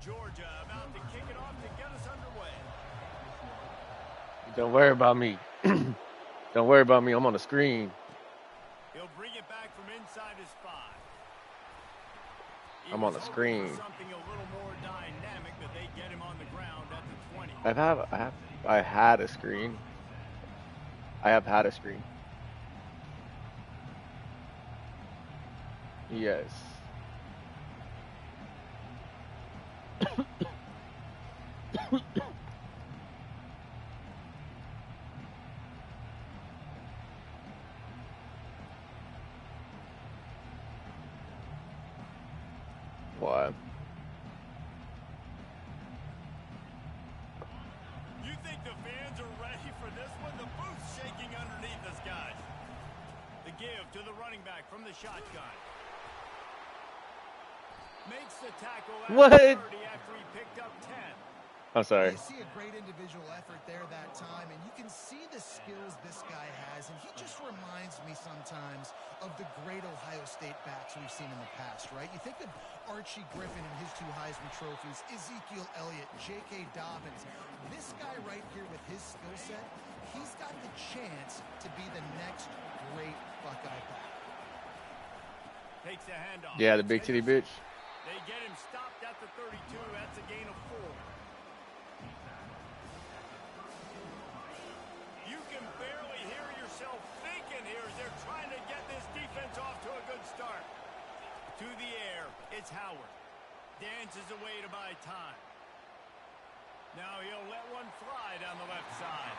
Georgia about to kick it off to get us underway. Don't worry about me. Don't worry about me. I'm on the screen. He'll bring it back from inside his 5. I'm on the screen. Something a little more dynamic, but they get him on the ground at the 20. I had a screen. I have had a screen. Yes. What? You think the fans are ready for this one? The booth's shaking underneath us, guys. The give to the running back from the shotgun. Makes the tackle what? 30 after he picked up 10. I'm sorry. You see a great individual effort there that time, and you can see the skills this guy has, and he just reminds me sometimes of the great Ohio State backs we've seen in the past, right? You think of Archie Griffin and his 2 Heisman trophies, Ezekiel Elliott, J.K. Dobbins. This guy right here with his skill set, he's got the chance to be the next great Buckeye back. Takes a handoff. Yeah, the big titty bitch. They get him stopped at the 32. That's a gain of 4. You can barely hear yourself thinking here as they're trying to get this defense off to a good start. To the air, it's Howard. Dances away to buy time. Now he'll let one fly down the left side.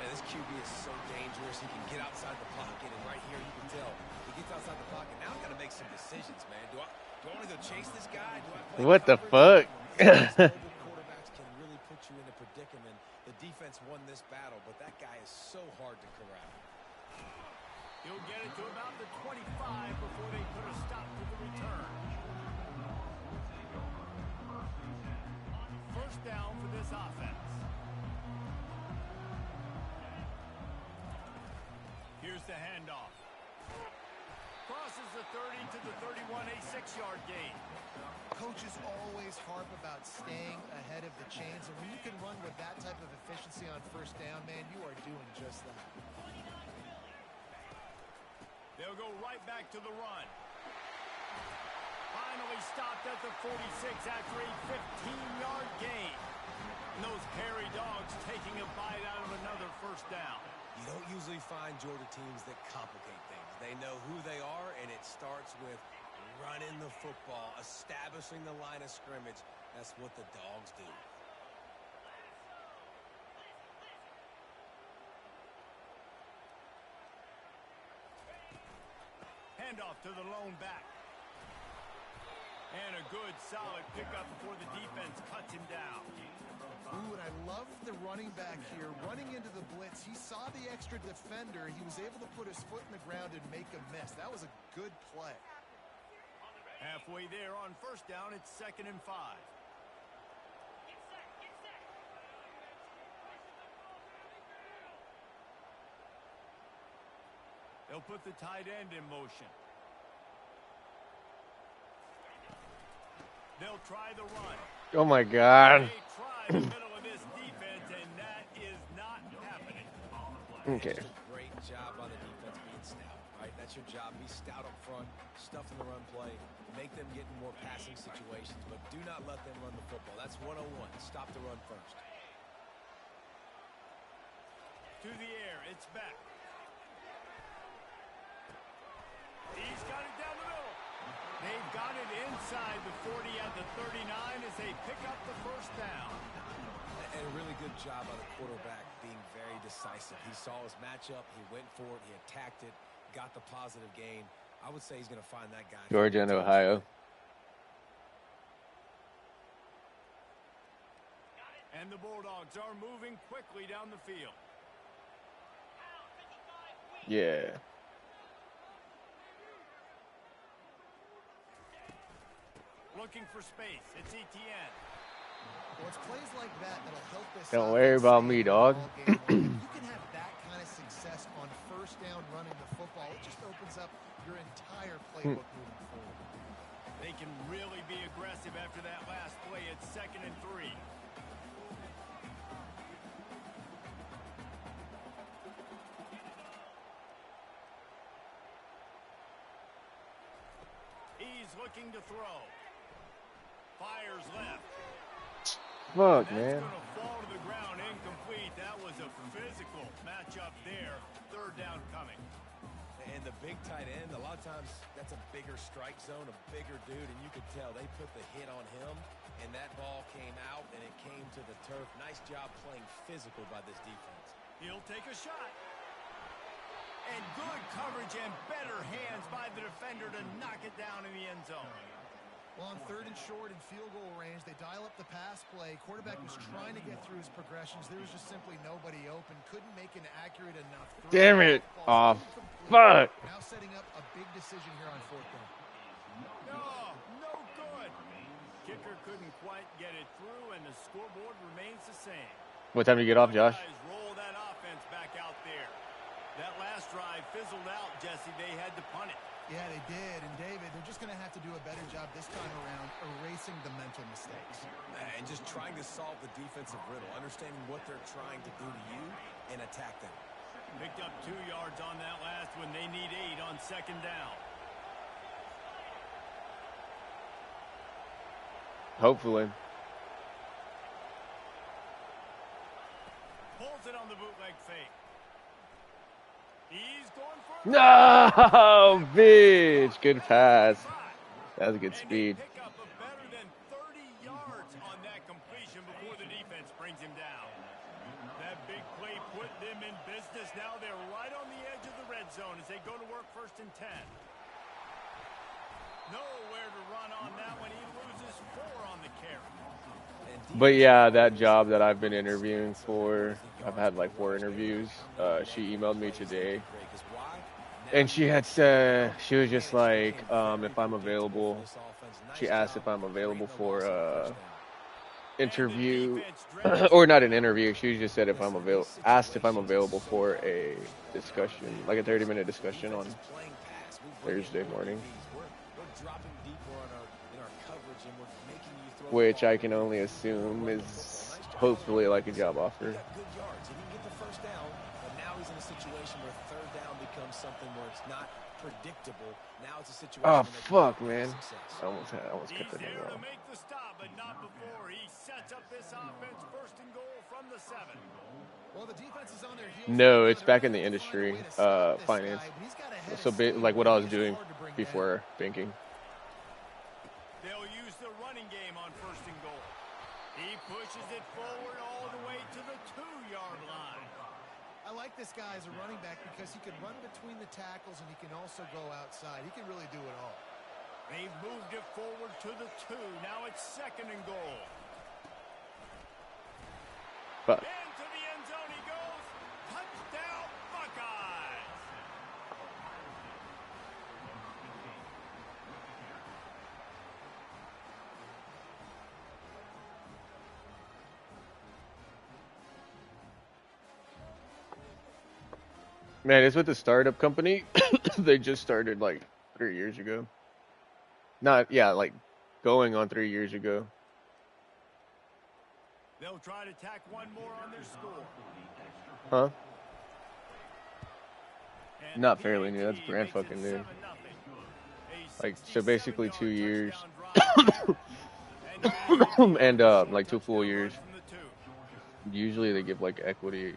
Man, this QB is so dangerous. He can get outside the pocket, and right here you can tell he gets outside the pocket. Now I've got to make some decisions, man. Do I want to go chase this guy? Do I play what the coverage? fuck? Quarterbacks can really put you in a predicament. The defense won this battle, but that guy is so hard to corral. He'll get it to about the 25 before they put a stop to the return. First down for this offense. Here's the handoff. Crosses the 30 to the 31, a 6-yard gain. Coaches always harp about staying ahead of the chains, and when you can run with that type of efficiency on first down, man, you are doing just that. They'll go right back to the run. Finally stopped at the 46 after a 15-yard gain. And those hairy dogs taking a bite out of another first down. You don't usually find Georgia teams that complicate things. They know who they are, and it starts with running the football, establishing the line of scrimmage. That's what the dogs do. Handoff to the lone back. And a good, solid pickup before the defense cuts him down. Ooh, and I love the running back here. Running into the blitz, he saw the extra defender. He was able to put his foot in the ground and make a miss. That was a good play. Halfway there on first down, it's 2nd and 5. They'll put the tight end in motion. They'll try the run. Oh my God. They try the middle of this defense, and that is not happening. Okay. Great job on the defense being stout, right? That's your job. Be stout up front, stuff in the run play, make them get in more passing situations, but do not let them run the football. That's 101. Stop the run first. To the air, it's back. He's got it down the middle. They've got it inside the 40 at the 39 as they pick up the first down. And a really good job by the quarterback being very decisive. He saw his matchup, he went for it, he attacked it, got the positive gain. I would say he's going to find that guy. Georgia and Ohio. And the Bulldogs are moving quickly down the field. Yeah. Looking for space. It's Etienne. Well, it's plays like that that'll help this. Don't worry about me, dog. You can have that kind of success on first down running the football. It just opens up your entire playbook moving forward. They can really be aggressive after that last play. It's 2nd and 3. He's looking to throw. Fires left. Fuck, That's man. going to fall to the ground, incomplete. That was a physical matchup there. 3rd down coming. And the big tight end, a lot of times that's a bigger strike zone, a bigger dude, and you could tell they put the hit on him, and that ball came out, and it came to the turf. Nice job playing physical by this defense. He'll take a shot. And good coverage and better hands by the defender to knock it down in the end zone. Well, on 3rd and short and field goal range, they dial up the pass play. Quarterback was trying to get through his progressions. There was just simply nobody open. Couldn't make an accurate enough throw. Damn it. Oh, fuck. Now setting up a big decision here on 4th down. No good. Kicker couldn't quite get it through, and the scoreboard remains the same. What time do you get off, Josh? Guys roll that offense back out there. That last drive fizzled out, Jesse. They had to punt it. Yeah, they did. And, David, they're just going to have to do a better job this time around erasing the mental mistakes. And just trying to solve the defensive riddle, understanding what they're trying to do to you and attack them. Picked up 2 yards on that last one. They need 8 on 2nd down. Hopefully. Pulls it on the bootleg fake. He's going for No, bitch. Good pass. That was good speed. Pick up a better than 30 yards on that completion before the defense brings him down. That big play put them in business. Now they're right on the edge of the red zone as they go to work 1st and 10. Nowhere to run on that one. He loses 4 on the carry. But yeah, that job that I've been interviewing for, I've had like 4 interviews. She emailed me today, and she had said, she was just like, if I'm available, she asked if I'm available for interview, or not an interview. She just said if I'm available, asked if I'm available for a discussion, like a 30-minute discussion on Thursday morning. Which I can only assume is hopefully like a job offer. Good yards. He didn't get the 1st down, but now he's in a situation where 3rd down becomes something where it's not predictable. Now it's a situation. Oh fuck, man! I almost cut the He's name there to off. make the stop, but not before. He sets up this offense 1st and goal from the 7. Well, the defense is on their heels. No, it's back in the industry, finance. So like what I was doing before banking. They'll use the running game on 1st and goal. He pushes it forward all the way to the 2-yard line. I like this guy as a running back because he can run between the tackles and he can also go outside. He can really do it all. They've moved it forward to the 2. Now it's 2nd and goal. But Into the end zone he goes. Touchdown, Buckeyes. man, it's with the startup company. They just started like 3 years ago. Like going on 3 years ago. They'll try to tack one more on their score. Huh? And Not fairly new. That's PAT brand makes it fucking new. 7-0. A Like, so basically 2 years. touchdown drive there. And like 2 full years. From the 2. Usually they give like equity.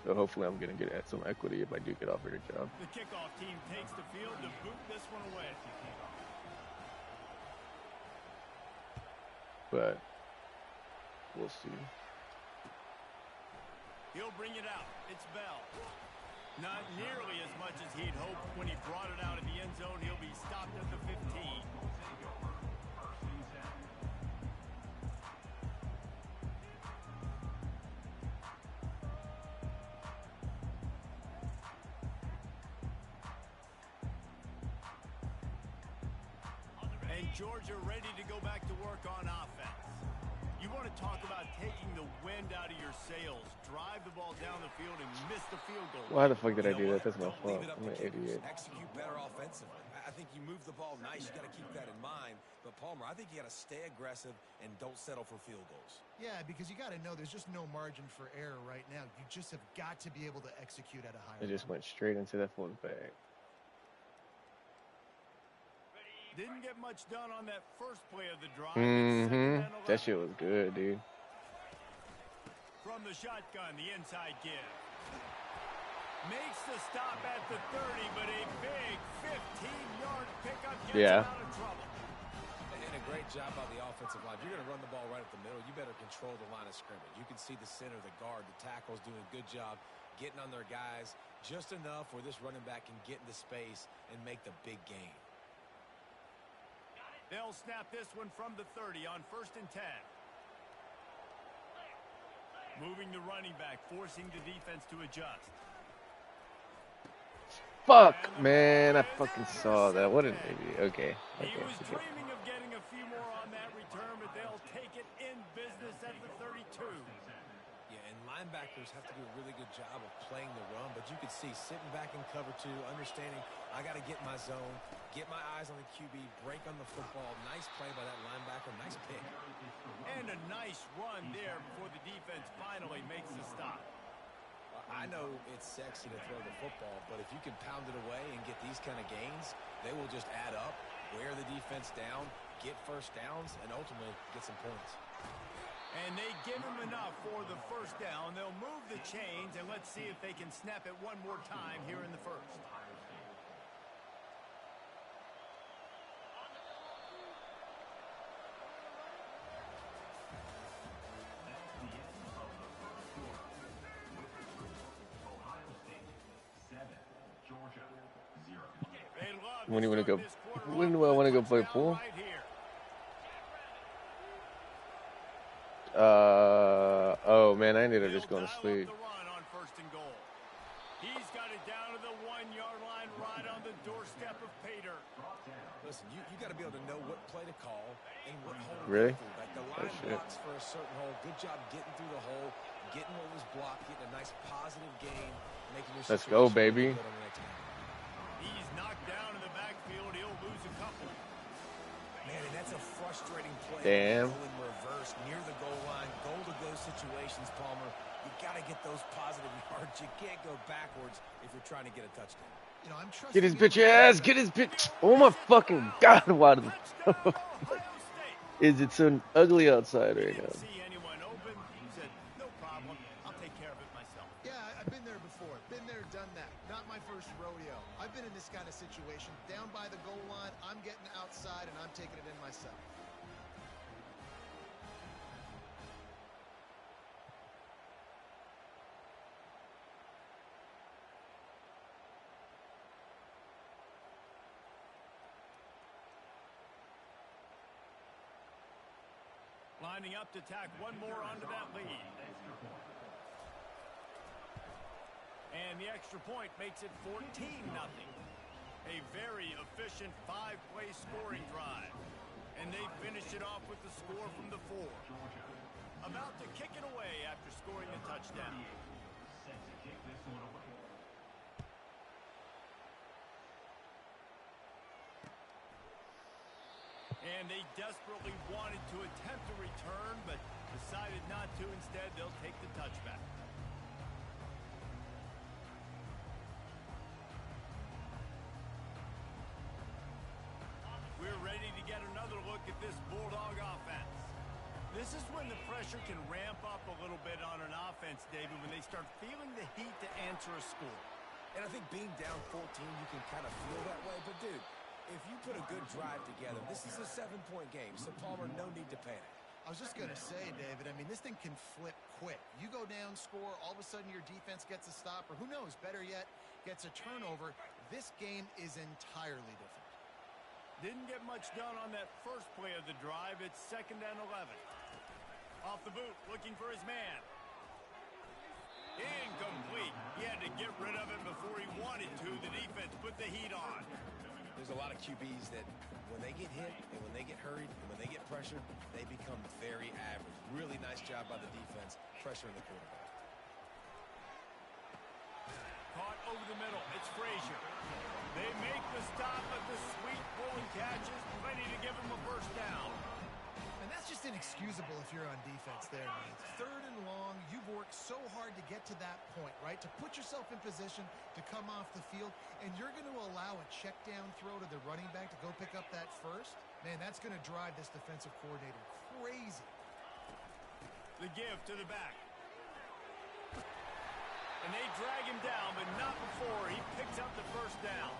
So hopefully I'm gonna get some equity if I do get offered a job. The kickoff team takes the field to boot this one away. But we'll see. He'll bring it out. It's Bell. Not nearly as much as he'd hoped when he brought it out of the end zone. He'll be stopped at the 15. And Georgia ready to go back to work on offense. You want to talk about taking the wind out of your sails. Drive the ball down the field and miss the field goal. Why the fuck did I do that? That's my Don't leave fault. it up I'm to an kickers. idiot. Execute better offensively. I think you move the ball nice. You got to keep that in mind. But, Palmer, I think you got to stay aggressive and don't settle for field goals. Yeah, because you got to know there's just no margin for error right now. You just have got to be able to execute at a high level. It just went straight into that fullback. Didn't get much done on that first play of the drive. That shit was good, dude. From the shotgun, the inside give. Makes the stop at the 30, but a big 15-yard pickup gets him out of trouble. And a great job by the offensive line. If you're going to run the ball right at the middle, you better control the line of scrimmage. You can see the center, the guard, the tackles doing a good job getting on their guys just enough where this running back can get into space and make the big gain. They'll snap this one from the 30 on 1st and 10. Moving the running back, forcing the defense to adjust. Fuck, man. I fucking saw that. What an idiot. Okay. He was dreaming of getting a few more on that return, but they'll take it in business at the 32. Yeah, and linebackers have to do a really good job of playing the run, but you could see sitting back in cover 2, understanding I got to get my zone, get my eyes on the QB, break on the football. Nice play by that linebacker, nice pick. And a nice run there before the defense finally makes the stop. I know it's sexy to throw the football, but if you can pound it away and get these kind of gains, they will just add up, wear the defense down, get first downs, and ultimately get some points. And they give him enough for the first down. They'll move the chains, and let's see if they can snap it one more time here in the first. When do you want to go? When do I want to go play pool? Oh man, I ended up just going to sleep. He's got it down to the 1-yard line, right on the doorstep of Pater. Listen, you got to be able to know what play to call and what hole to really? go through. Like the line blocks for a certain hole. Good job getting through the hole, getting what was blocked, getting a nice positive gain, making your Let's go, baby. He's knocked down in the backfield. He'll lose a couple. Man, and that's a frustrating play. Damn. Go in reverse, near the goal line, goal-to-go situations, Palmer. You got to get those positive yards. You can't go backwards if you're trying to get a touchdown. You know, I'm Get his bitch ass. Get his bitch. Oh my fucking God! Why the is it so ugly outside right now? See anyone open? He said, no problem. I'll take care of it myself. Yeah, I've been there before. Been there, done that. Not my first rodeo. I've been in this kind of situation. Down by the goal line, I'm getting outside, and I'm taking it in myself. Lining up to tack one more onto that lead. And the extra point makes it 14-0. A very efficient 5-play scoring drive. And they finish it off with the score from the 4. About to kick it away after scoring the touchdown. And they desperately wanted to attempt a return, but decided not to. Instead, they'll take the touchback. We're ready to get another look at this Bulldog offense. This is when the pressure can ramp up a little bit on an offense, David, when they start feeling the heat to answer a score. And I think being down 14, you can kind of feel that way. But, dude, if you put a good drive together, this is a 7-point game. So, Palmer, no need to panic. I was just going to say, David, I mean, this thing can flip quick. You go down, score, all of a sudden your defense gets a stop, or who knows, better yet, gets a turnover. This game is entirely different. Didn't get much done on that first play of the drive. It's 2nd and 11. Off the boot, looking for his man. Incomplete. He had to get rid of it before he wanted to. The defense put the heat on. There's a lot of QBs that when they get hit and when they get hurried and when they get pressured, they become very average. Really nice job by the defense pressuring the quarterback. Caught over the middle. It's Frazier. They make the stop, but the sweet pulling catch is plenty to give them a first down. And that's just inexcusable if you're on defense there, man. Third and long, you've worked so hard to get to that point, right? To put yourself in position to come off the field, and you're going to allow a check down throw to the running back to go pick up that first? Man, that's going to drive this defensive coordinator crazy. The give to the back. And they drag him down, but not before he picks up the first down.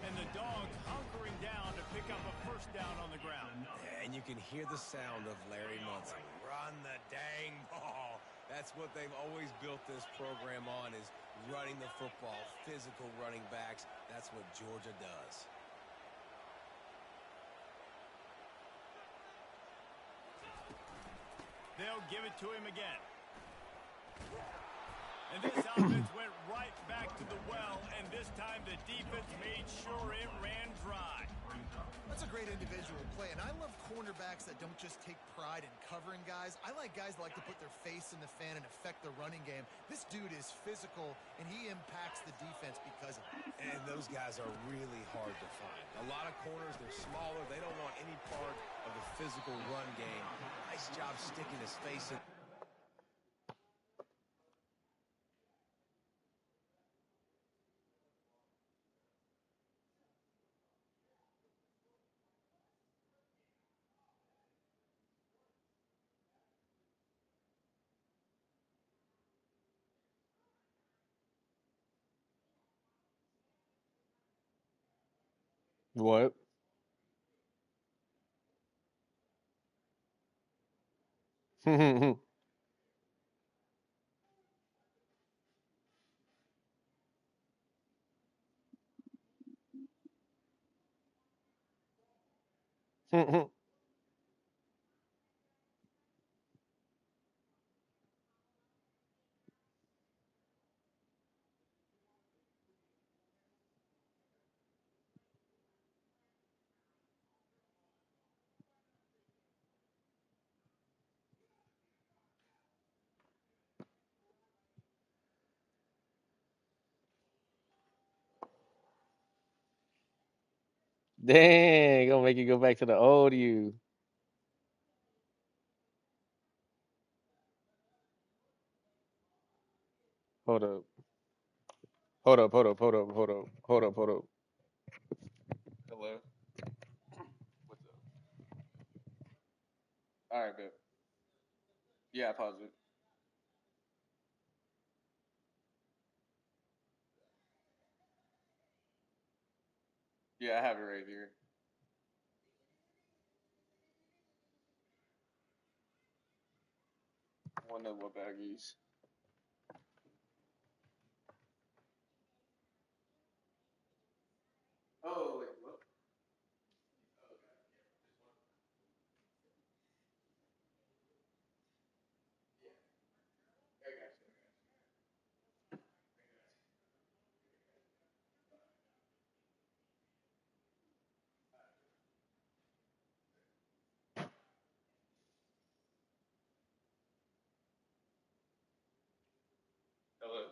And the Dogs hunkering down to pick up a first down on the ground. And you can hear the sound of Larry Munson. Run the dang ball. That's what they've always built this program on, is running the football, physical running backs. That's what Georgia does. They'll give it to him again. And this offense went right back to the well, and this time the defense made sure it ran dry. That's a great individual play, and I love cornerbacks that don't just take pride in covering guys. I like guys that like to put their face in the fan and affect the running game. This dude is physical, and he impacts the defense because of it. And those guys are really hard to find. A lot of corners, they're smaller. They don't want any part of the physical run game. Nice job sticking his face in. What? Dang, gonna make you go back to the old you. Hold up. Hold up, hold up, hold up, hold up, hold up, hold up. Hello? What's up? Alright, bet. Yeah, pause it. Yeah, I have it right here. One of what baggies. Oh, wait, what? Hello?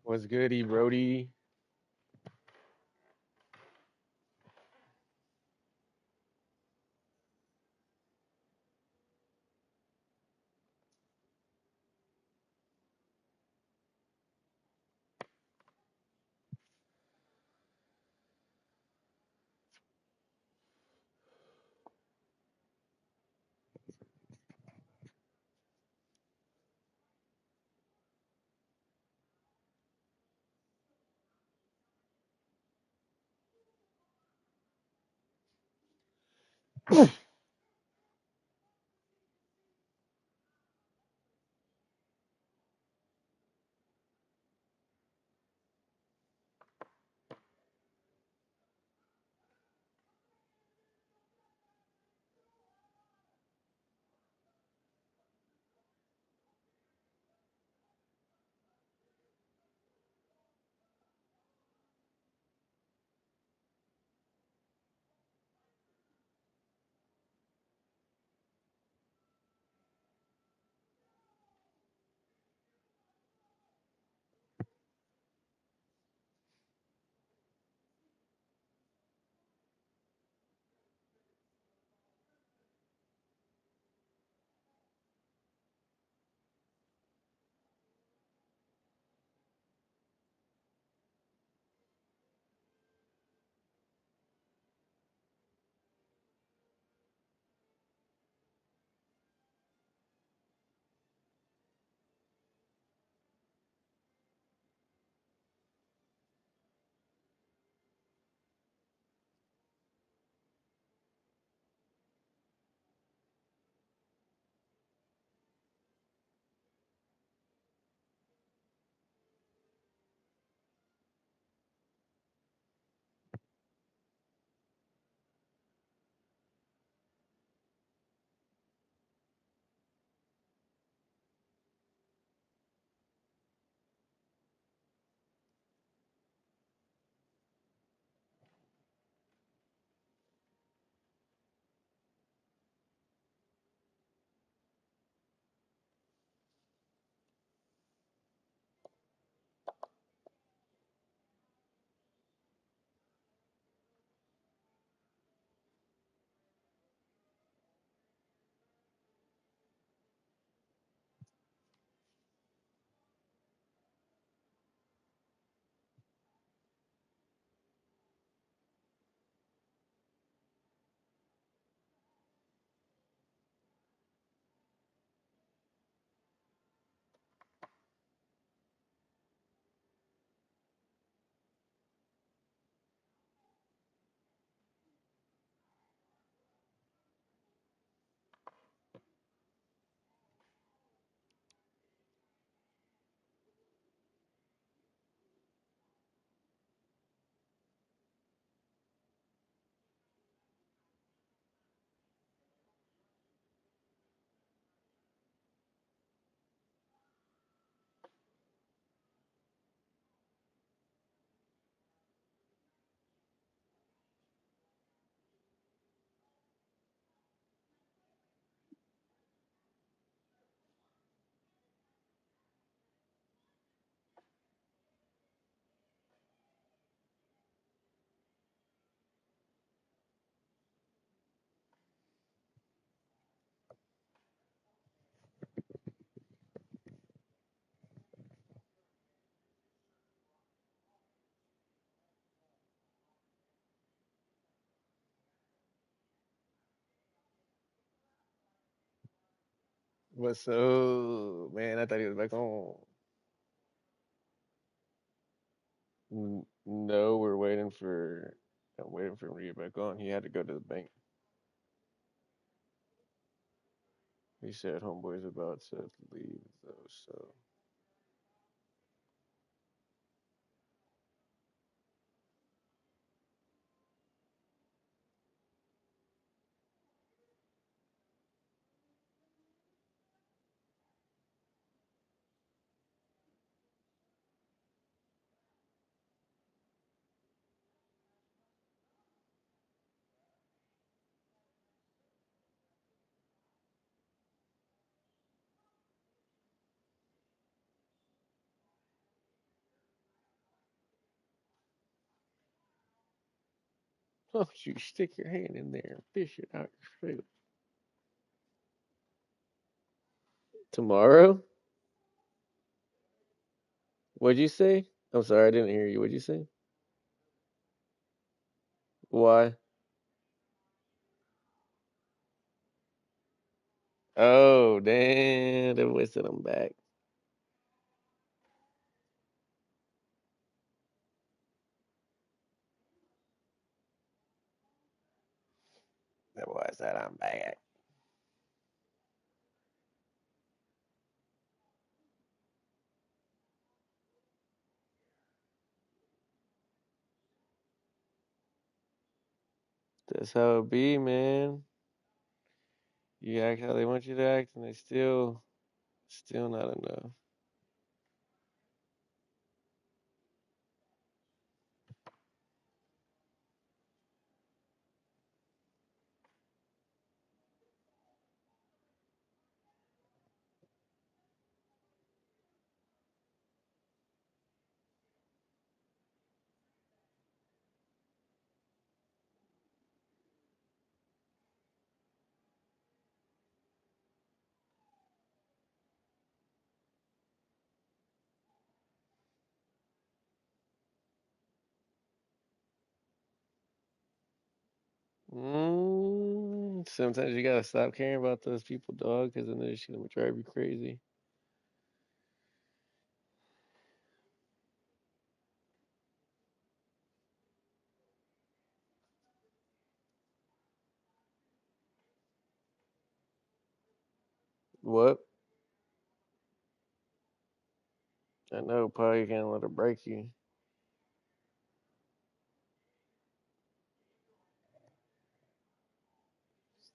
What's good, E Brody? What's up, man? I thought he was back on. No, I'm waiting for him to get back on. He had to go to the bank. He said homeboy's about to leave though, so Why don't you stick your hand in there and fish it out your food? Tomorrow? What'd you say? I'm sorry, I didn't hear you. What'd you say? Why? Oh, damn. That boy said I'm back. That boy said I'm back. That's how it be, man. You act how they want you to act, and they still not enough. Sometimes you gotta stop caring about those people, dog, because then they're just gonna drive you crazy. What? I know, probably can't let her break you.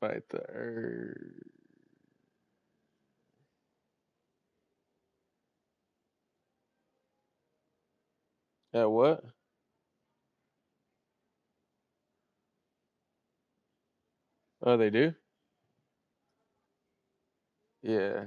Fight the urge. At what? Oh, they do? Yeah.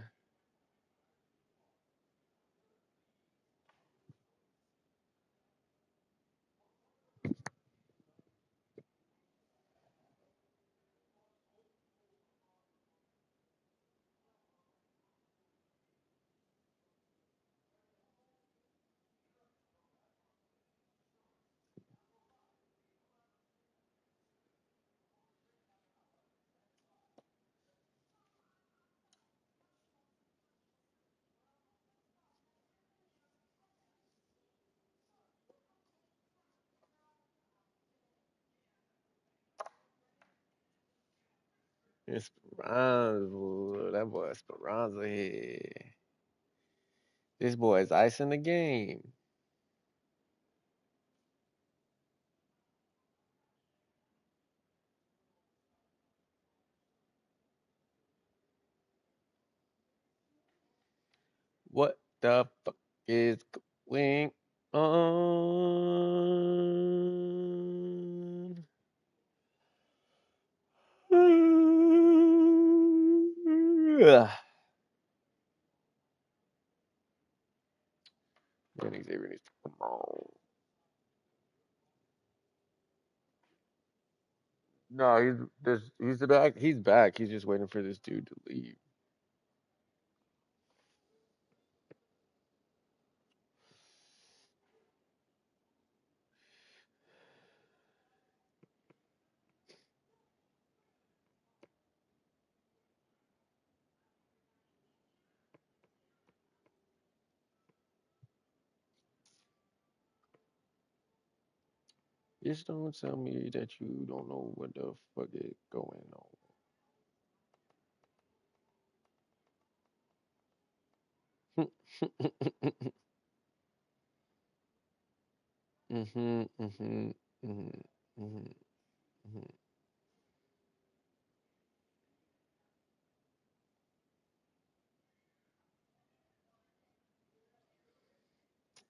Esperanza. That boy Esperanza here. This boy is icing the game. What the fuck is going on? Man, Xavier needs to come on. No, he's back. He's back. He's just waiting for this dude to leave. Just don't tell me that you don't know what the fuck is going on. Mhm, mhm, mhm, mhm, mhm.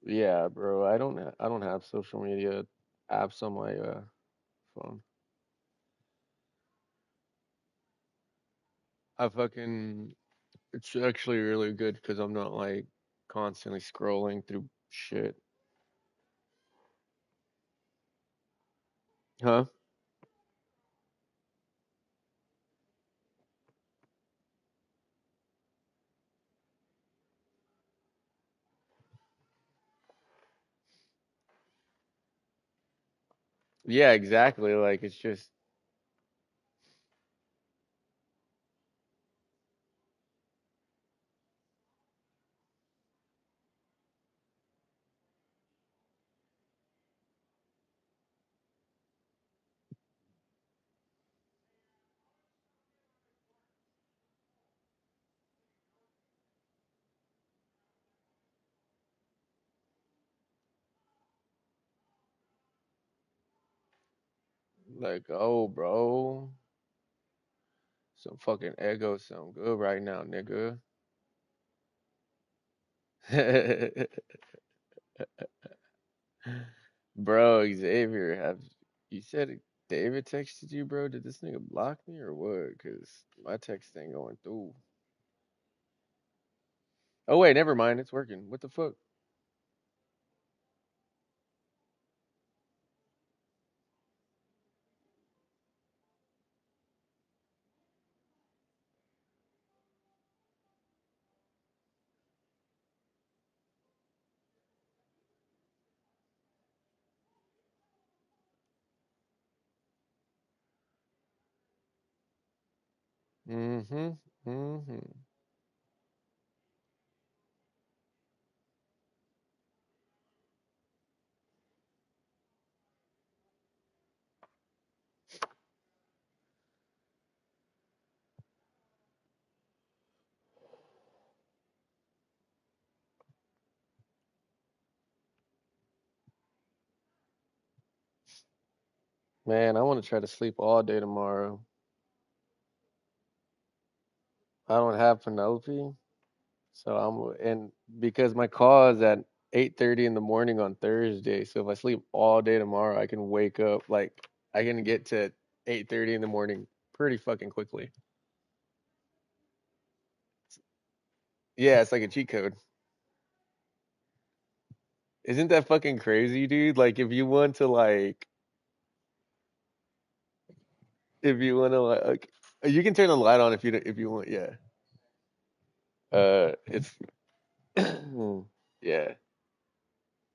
Yeah, bro. I don't have social media apps on my phone. I fucking it's actually really good because I'm not like constantly scrolling through shit. Huh? Yeah, exactly. Like it's just like, oh, bro, some fucking ego sound good right now, nigga. Bro, Xavier, have you said David texted you, bro? Did this nigga block me or what? Cause my text ain't going through. Oh wait, never mind. It's working. What the fuck? Mm-hmm. Mm-hmm. Man, I want to try to sleep all day tomorrow. I don't have Penelope, so and because my call is at 8:30 in the morning on Thursday, so if I sleep all day tomorrow, I can wake up like I can get to 8:30 in the morning pretty fucking quickly. Yeah, it's like a cheat code. Isn't that fucking crazy, dude? Like if you want to if you want to you can turn the light on if you want, yeah. It's yeah.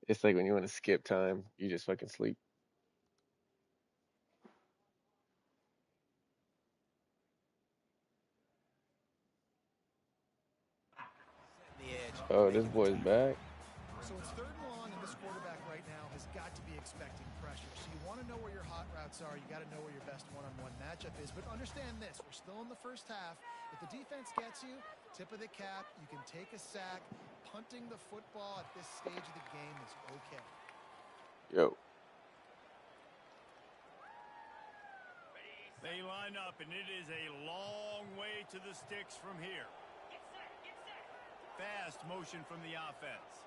It's like when you want to skip time, you just fucking sleep. The edge, Oh, this making the boy's tackle. back. So it's third and long, and this quarterback right now has got to be expecting pressure. So you want to know where your hot routes are. You got to know where your best one-on-one matchup is. But understand this: we're still in the first half. If the defense gets you, tip of the cap. You can take a sack. Punting the football at this stage of the game is okay. Yo. They line up, and it is a long way to the sticks from here. Fast motion from the offense.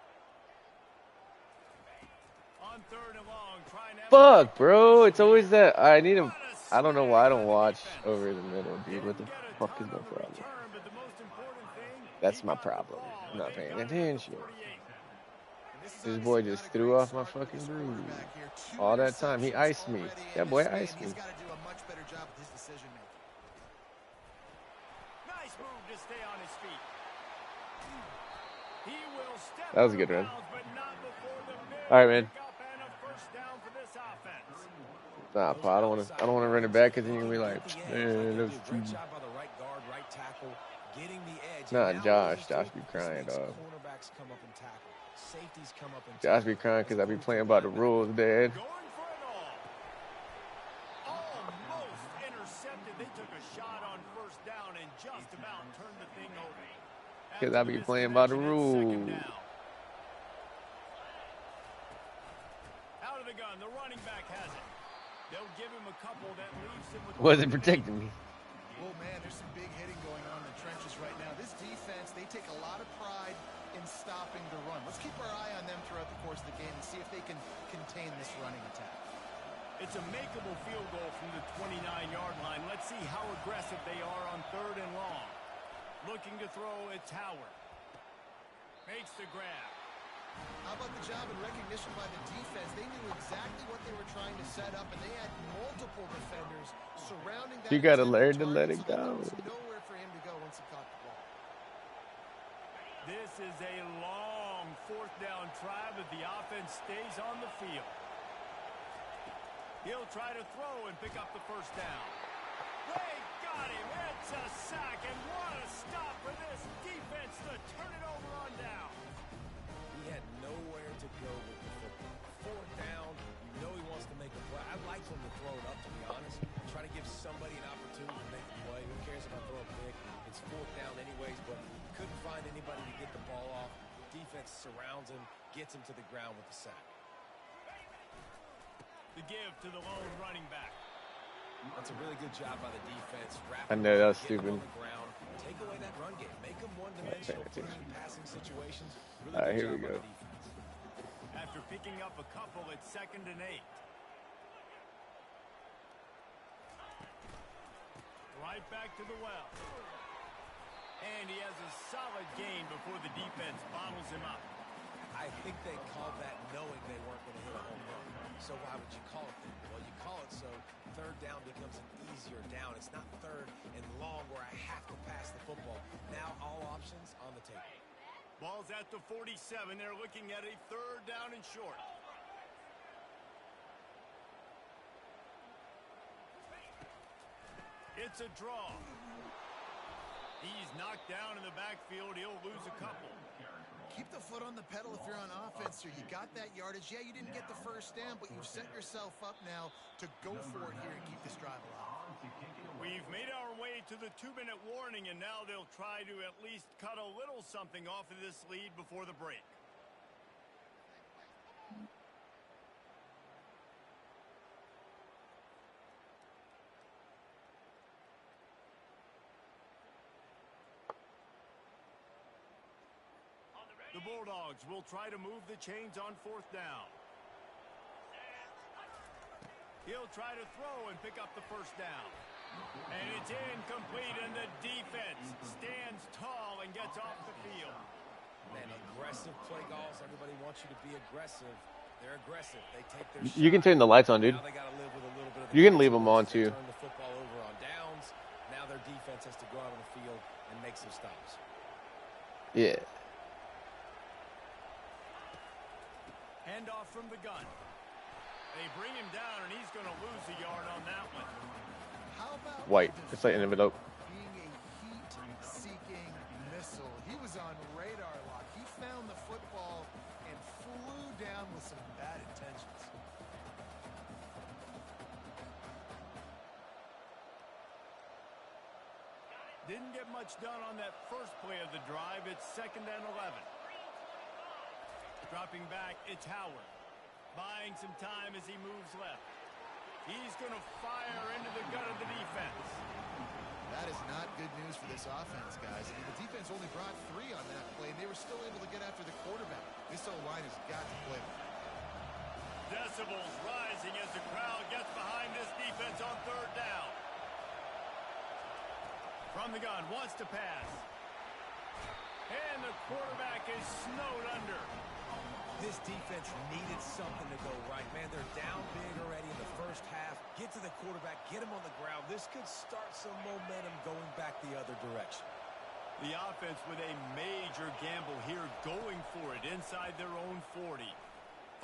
On third and long, trying to have Fuck, a bro. It's always here. that I need What a a I don't know why I snag don't by the watch defense. over the middle, dude. What the Didn't get a fuck is ton my on the problem? return, but the most important thing, he That's my got the problem. ball, I'm and not they've paying got it at the attention. 48. And this is This obviously boy not just a threw great off my start for fucking this groove. quarterback here. 2 All that time. He interceptions iced me. already in That boy this game. iced He's me. got to do a much better job with his decision making. Nice move to stay on his feet. He will step That was a out of good run. bounds, but not before the big All right, man. pickup and a first down for this offense. Nah, Those pa, outside I don't want to run it routes, back if because then they you're can gonna be get like, the edge like man, they that do, was too. great job by the right guard, right tackle, getting the edge. And Nah, now what does Josh. this Josh do? be This crying, makes dog. cornerbacks come up and tackle. Safeties come up and Josh tackle. be crying As because I be opposed to playing the by the linebackers. rules, Dad. Going for it all. Almost intercepted. They took a shot on first down and just about turned the thing over. Because After I the be playing by the misconnection, it's second rules. down. Out of the gun, the running back has it. They'll give him a couple that leaves him with Wasn't 1 protecting me. Oh, man, there's some big hitting going on in the trenches right now. This defense, they take a lot of pride in stopping the run. Let's keep our eye on them throughout the course of the game and see if they can contain this running attack. It's a makeable field goal from the 29-yard line. Let's see how aggressive they are on third and long. Looking to throw, it's Howard. Makes the grab. How about the job and recognition by the defense? They knew exactly what they were trying to set up, and they had multiple defenders surrounding that You gotta intended learn to let target, it so that there go. was nowhere for him to go once he caught the ball. This is a long fourth down try, but the offense stays on the field. He'll try to throw and pick up the first down. They got him. It's a sack, and what a stop for this defense to turn it over on down. He had nowhere to go with the football. Fourth down, you know he wants to make a play. I'd like him to throw it up, to be honest. Try to give somebody an opportunity to make the play. Who cares if I throw a pick? It's fourth down anyways, but couldn't find anybody to get the ball off. Defense surrounds him, gets him to the ground with the sack. The give to the lone running back. That's a really good job by the defense. I know that was stupid. Take away that run game. Make them one-dimensional. Put them in passing situations. Really All right, good here we job go. by the defense. After picking up a couple, it's 2nd and 8. Right back to the well. And he has a solid gain before the defense bottles him up. I think they called that knowing they weren't going to hit a home run. So why would you call it that? Well, you call it so third down becomes an easier down. It's not third and long where I have to pass the football. Now all options on the table. Ball's at the 47. They're looking at a 3rd down and short. It's a draw. He's knocked down in the backfield. He'll lose a couple. Keep the foot on the pedal if you're on offense here. You got that yardage. Yeah, you didn't get the first down, but you've set yourself up now to go for it here and keep this drive alive. We've made our way to the 2-minute warning, and now they'll try to at least cut a little something off of this lead before the break. The Bulldogs will try to move the chains on 4th down. He'll try to throw and pick up the first down. And it's incomplete, and the defense stands tall and gets off the field. Man, aggressive play calls. Everybody wants you to be aggressive. They're aggressive. They take their You can shot. turn the lights on, dude. Now they got to live with a little bit of the You can leave them on, consequences. too. Turn the football over on downs. Now their defense has to go out on the field and make some stops. Yeah. Handoff from the gun. They bring him down, and he's going to lose a yard on that one. How about White. It's like an envelope. being a heat-seeking missile? He was on radar lock. He found the football and flew down with some bad intentions. Didn't get much done on that first play of the drive. It's 2nd and 11. Dropping back, it's Howard. Buying some time as he moves left. He's going to fire into the gut of the defense. That is not good news for this offense, guys. I mean, the defense only brought 3 on that play, and they were still able to get after the quarterback. This O-line has got to play. Decibels rising as the crowd gets behind this defense on 3rd down. From the gun, wants to pass. And the quarterback is snowed under. This defense needed something to go right. Man, they're down big already in the first half. Get to the quarterback, get him on the ground. This could start some momentum going back the other direction. The offense with a major gamble here, going for it inside their own 40.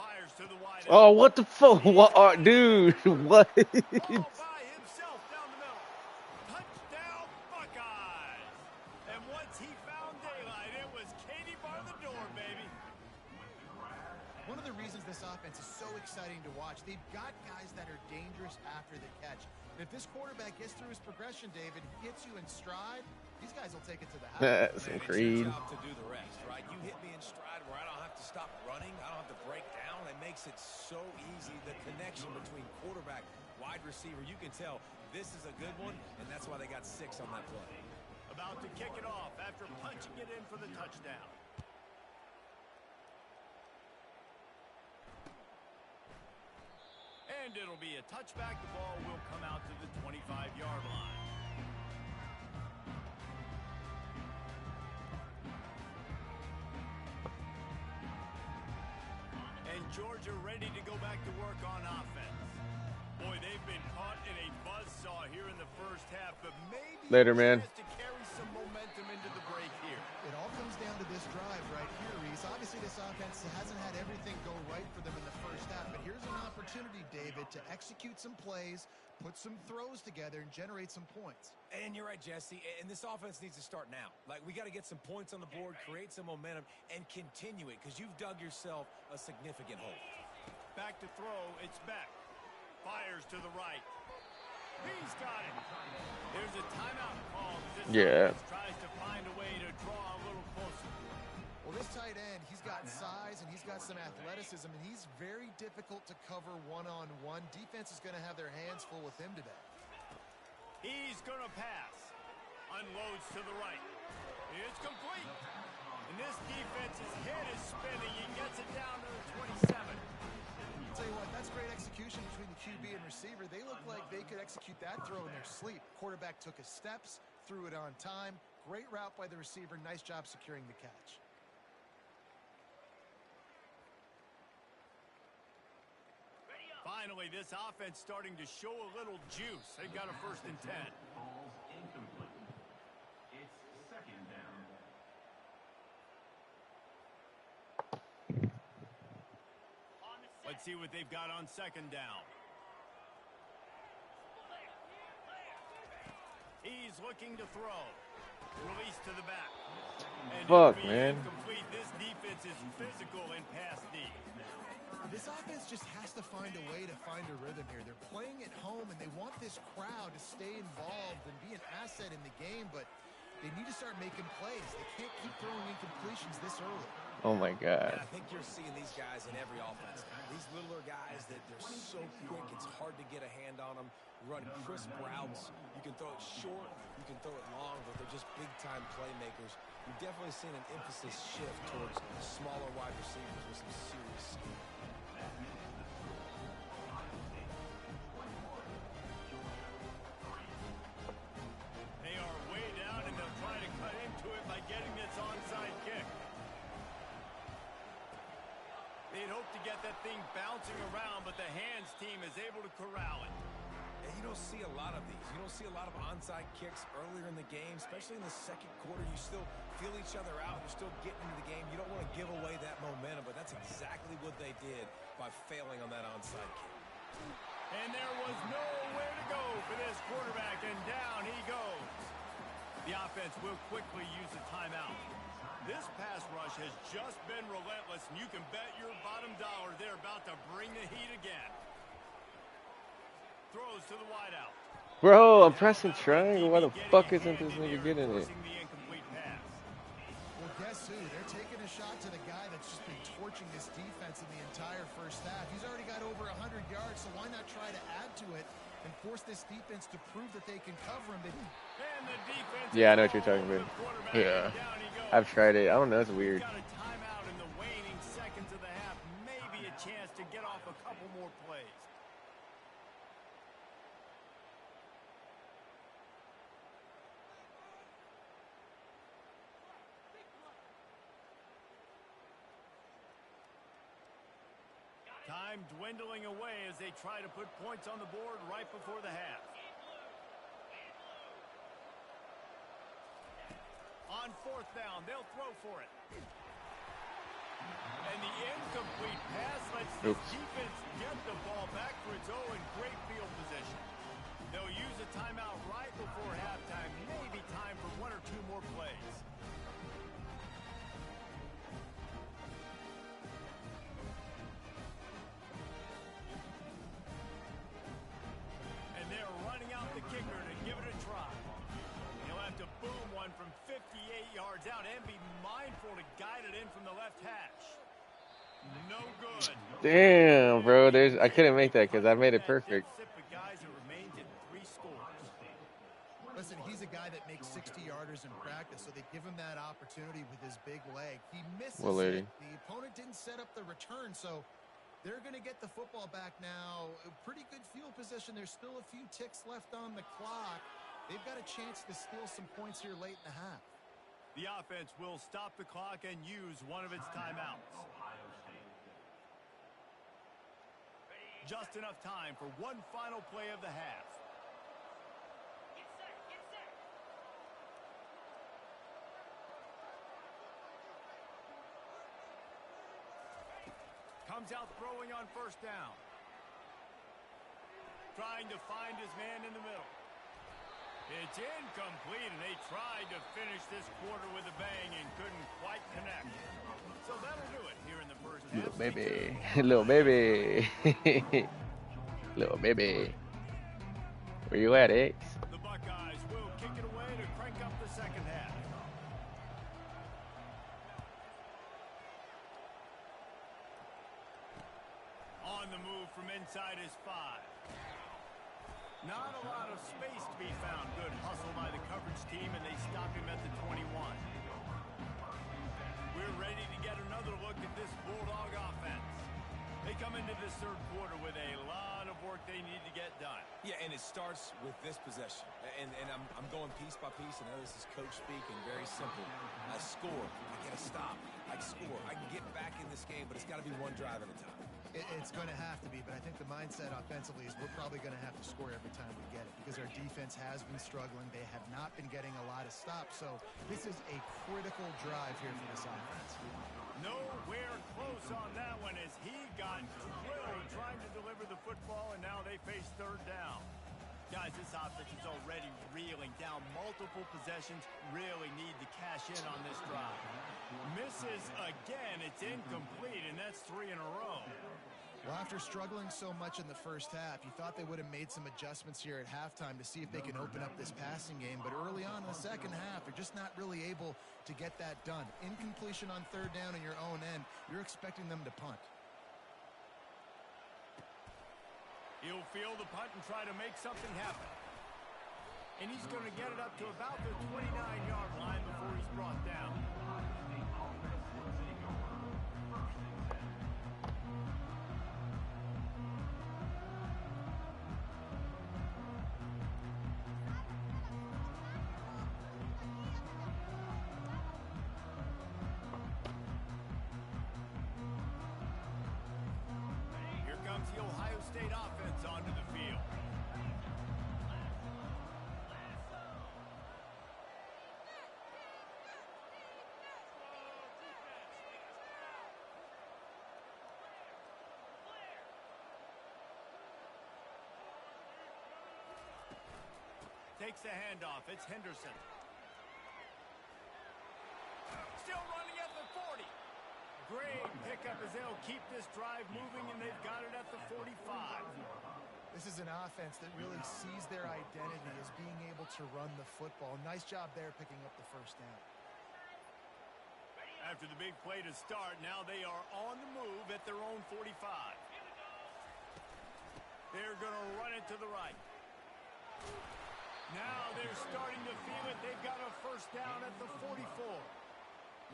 Fires to the wide. Oh, what the fuck? What are, dude? What? All by himself down the middle. Touchdown, Buckeyes. And once he found daylight, it was Katie bar the door, baby. One of the reasons this offense is so exciting to watch, they've got guys that are dangerous after the catch. And if this quarterback gets through his progression, David, gets you in stride, these guys will take it to the house. Some Man, Creed. it's your job to do the rest, right? You hit me in stride where I don't have to stop running. I don't have to break down. It makes it so easy. The connection between quarterback, wide receiver, you can tell this is a good one, and that's why they got 6 on that play. About to kick it off after punching it in for the touchdown. And it'll be a touchback. The ball will come out to the 25-yard line. And Georgia ready to go back to work on offense. Boy, they've been caught in a buzzsaw here in the first half, but maybe Later, man. to carry some momentum into the break here. It all comes down to this drive right here, Reese. Obviously, this offense hasn't had everything go right for them in the first half, but here's an opportunity, David, it to execute some plays, put some throws together, and generate some points. And you're right, Jesse, and this offense needs to start now. Like, we got to get some points on the board, create some momentum, and continue it, because you've dug yourself a significant hole. Back to throw, it's Beck. Fires to the right. He's got it. There's a timeout call. This tries to find a way to draw a little closer. Well, this tight end, he's got size and he's got some athleticism, and he's very difficult to cover one-on-one. Defense is going to have their hands full with him today. He's going to pass. Unloads to the right. It's complete. And this defense's head is spinning. He gets it down to the 27. I'll tell you what, that's great execution between the QB and receiver. They look like they could execute that throw in their sleep. Quarterback took his steps, threw it on time. Great route by the receiver. Nice job securing the catch. Finally, this offense starting to show a little juice. They got a 1st and 10. Ball's incomplete. It's 2nd down. Let's see what they've got on 2nd down. He's looking to throw. Release to the back. And Fuck, man. Incomplete. This defense is physical in pass D. This offense just has to find a way to find a rhythm here. They're playing at home, and they want this crowd to stay involved and be an asset in the game, but they need to start making plays. They can't keep throwing incompletions this early. Oh, my God. And I think you're seeing these guys in every offense. These littler guys, that they're so quick, it's hard to get a hand on them. Run crisp routes. You can throw it short, you can throw it long, but they're just big-time playmakers. You've definitely seen an emphasis shift towards smaller wide receivers with some serious skill. They are way down, and they'll try to cut into it by getting this onside kick. They'd hope to get that thing bouncing around, but the hands team is able to corral it. And you don't see a lot of these. You don't see a lot of onside kicks earlier in the game, especially in the 2nd quarter. You still feel each other out. You're still getting into the game. You don't want to give away that momentum, but that's exactly what they did by failing on that onside kick. And there was nowhere to go for this quarterback, and down he goes. The offense will quickly use a timeout. This pass rush has just been relentless, and you can bet your bottom dollar they're about to bring the heat again. Throws to the wideout. Bro, I'm pressing triangle. Why the fuck isn't this nigga getting it? Well, guess who? They're taking a shot to the guy that's just been torching this defense in the entire 1st half. He's already got over 100 yards, so why not try to add to it and force this defense to prove that they can cover him? Yeah, I know what you're talking about. Yeah. I've tried it. I don't know. It's weird. Got a timeout in the waning seconds of the half. Maybe a chance to get off a couple more plays. Time dwindling away as they try to put points on the board right before the half. On 4th down, they'll throw for it. And the incomplete pass lets the defense get the ball back for its own great field position. They'll use a timeout right before halftime. Maybe time for 1 or 2 more plays. And they're running out the kicker to give it a try. He'll have to boom one from 58 yards out and be mindful to guide it in from the left hash. No good. Damn, bro. I couldn't make that because I made it perfect. Guys, it remains at 3 scores. Listen, he's a guy that makes 60-yarders in practice, so they give him that opportunity with his big leg. He misses it. The opponent didn't set up the return, so they're going to get the football back now. A pretty good field position. There's still a few ticks left on the clock. They've got a chance to steal some points here late in the half. The offense will stop the clock and use one of its timeouts. Just enough time for one final play of the half. Comes out throwing on 1st down. trying to find his man in the middle. It's incomplete, and they tried to finish this quarter with a bang and couldn't quite connect. So that'll do it here in the first half. Little baby. Little baby. Little baby. Where you at, X? The Buckeyes will kick it away to crank up the second half. On the move from inside his 5. Not a lot of space to be found. Good hustle by the coverage team, and they stop him at the 21. We're ready to get another look at this Bulldog offense. They come into this third quarter with a lot of work they need to get done. Yeah, and it starts with this possession. And I'm going piece by piece. I know this is coach speak and very simple. I score. I get a stop. I score. I can get back in this game, but it's got to be one drive at a time. It's going to have to be, but I think the mindset offensively is we're probably going to have to score every time we get it because our defense has been struggling. They have not been getting a lot of stops, so this is a critical drive here for this offense. Nowhere close on that one as he got drilled trying to deliver the football, and now they face third down. Guys, this offense is already reeling down multiple possessions, really need to cash in on this drive. Misses again, it's incomplete, and that's 3 in a row. Well, after struggling so much in the first half, you thought they would have made some adjustments here at halftime to see if they can open up this passing game. But early on in the second half, they're just not really able to get that done. Incompletion on third down in your own end, you're expecting them to punt. He'll field the punt and try to make something happen. And he's going to get it up to about the 29-yard line before he's brought down. Here comes the Ohio State offense onto the field. Takes the handoff. It's Henderson. Still running at the 40. Great pickup as they'll keep this drive moving, and they've got it at the 45. This is an offense that really sees their identity as being able to run the football. Nice job there picking up the first down. After the big play to start, now they are on the move at their own 45. They're going to run it to the right. Now they're starting to feel it. They've got a first down at the 44.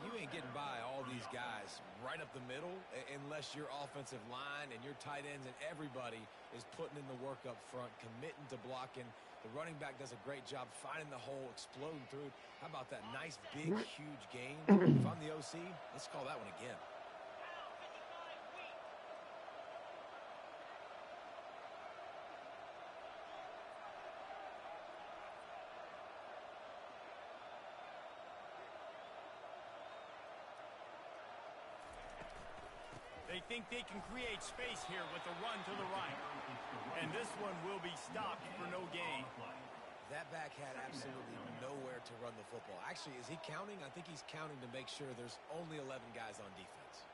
You ain't getting by all these guys right up the middle unless your offensive line and your tight ends and everybody is putting in the work up front, committing to blocking. The running back does a great job finding the hole, exploding through. How about that nice, big, huge gain? If I'm the OC, let's call that one again. They think they can create space here with a run to the right. And this one will be stopped for no gain. That back had absolutely nowhere to run the football. Actually, is he counting? I think he's counting to make sure there's only 11 guys on defense.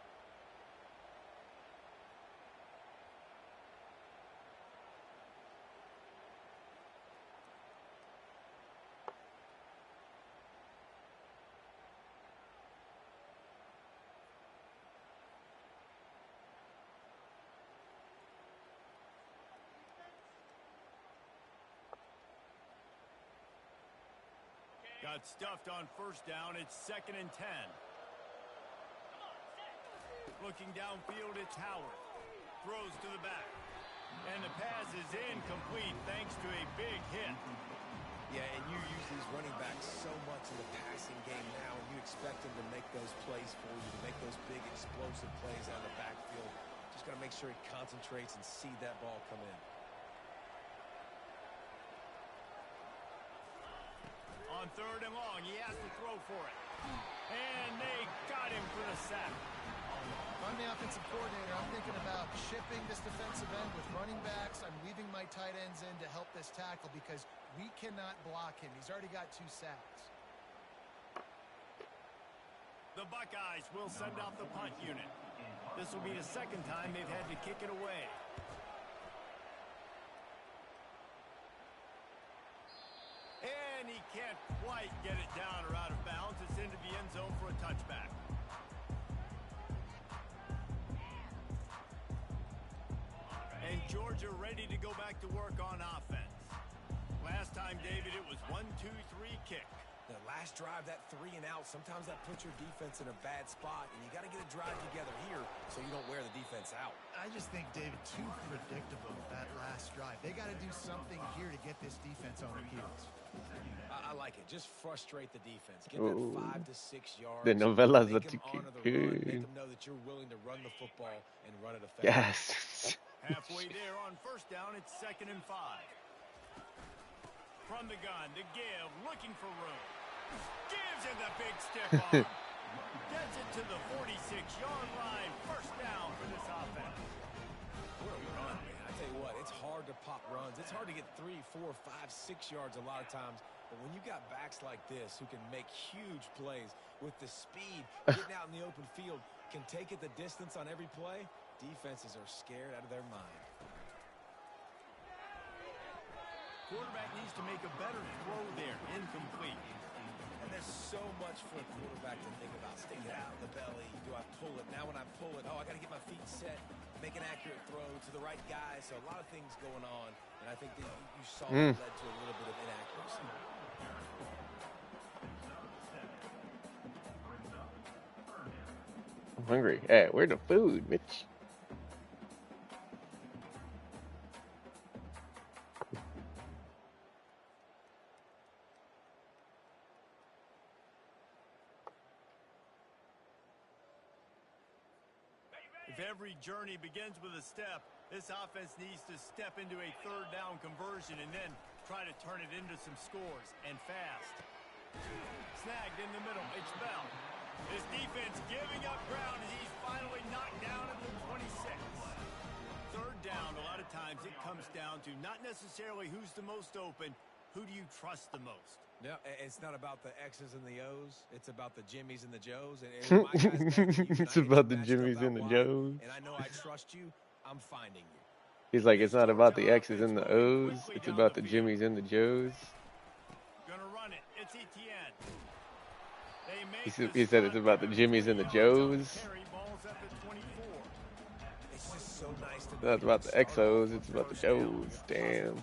Got stuffed on first down. It's 2nd and 10. Looking downfield, it's Howard. Throws to the back. And the pass is incomplete thanks to a big hit. Yeah, and you use these running backs so much in the passing game now, and you expect them to make those plays for you, to make those big explosive plays out of the backfield. Just got to make sure he concentrates and see that ball come in. On 3rd and long, he has to throw for it. And they got him for the sack. I'm the offensive coordinator. I'm thinking about shipping this defensive end with running backs. I'm leaving my tight ends in to help this tackle because we cannot block him. He's already got 2 sacks. The Buckeyes will send out the punt unit. This will be the second time they've had to kick it away. And he can't quite get it down or out of bounds. It's into the end zone for a touchback. And Georgia ready to go back to work on offense. Last time, David, it was 1-2-3 kick. The last drive, that 3 and out, sometimes that puts your defense in a bad spot, and you got to get a drive together here so you don't wear the defense out. I just think, David, too predictable, that last drive. They got to do something here to get this defense on their heels. I like it. Just frustrate the defense. Get that 5 to 6 yards. The novellas Make are them honor the good. run. Make them know that you're willing to run the football and run it effectively. Yes. Halfway there on first down, it's 2nd and 5. From the gun, the give, looking for room. Gives him the big stiff arm. Gets it to the 46-yard line. First down for this offense. What a run, man. I tell you what, it's hard to pop runs. It's hard to get 3, 4, 5, 6 yards a lot of times. But when you got backs like this who can make huge plays with the speed, getting out in the open field, can take it the distance on every play, defenses are scared out of their mind. Quarterback needs to make a better throw there. Incomplete. And there's so much for a quarterback to think about. Stick it out in the belly. Do I pull it? Now when I pull it, I got to get my feet set, make an accurate throw to the right guy. So a lot of things going on. And I think that you saw that led to a little bit of inaccuracy. I'm hungry. Hey, where's the food, Mitch? If every journey begins with a step, this offense needs to step into a 3rd down conversion and then try to turn it into some scores, and fast. Snagged in the middle, it's Bell. This defense giving up ground as he's finally knocked down at the 26. 3rd down, a lot of times it comes down to not necessarily who's the most open, who do you trust the most? No, it's not about the X's and the O's. It's about the Jimmies and the Joes. And my guys back to you, It's and I about get the you matched Jimmies up and the out wide, Joes. And I know I trust you. I'm finding you. He's like, it's not about the X's and the O's. It's about the Jimmies and the Joes. Gonna run it. It's Etienne. He said it's about the Jimmies and the Joes. It's just so nice to That's about the Xos. It's about the Joes. Damn.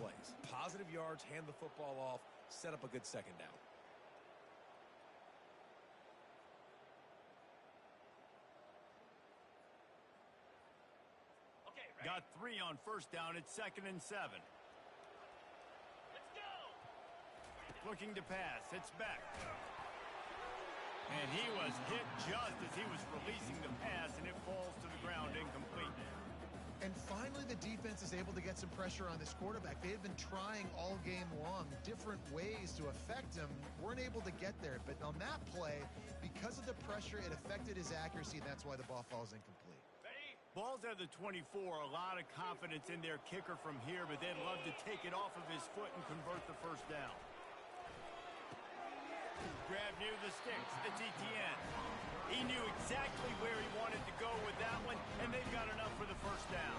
Positive yards, hand the football off, set up a good 2nd down. Got 3 on first down. It's 2nd and 7. Let's go. Looking to pass. It's Beck. And he was hit just as he was releasing the pass, and it falls to the ground incomplete. And finally, the defense is able to get some pressure on this quarterback. They had been trying all game long different ways to affect him. Weren't able to get there. But on that play, because of the pressure, it affected his accuracy, and that's why the ball falls incomplete. Ball's at the 24. A lot of confidence in their kicker from here, but they'd love to take it off of his foot and convert the first down. Grab near the sticks. It's Etienne. He knew exactly where he wanted to go with that one, and they've got enough for the first down.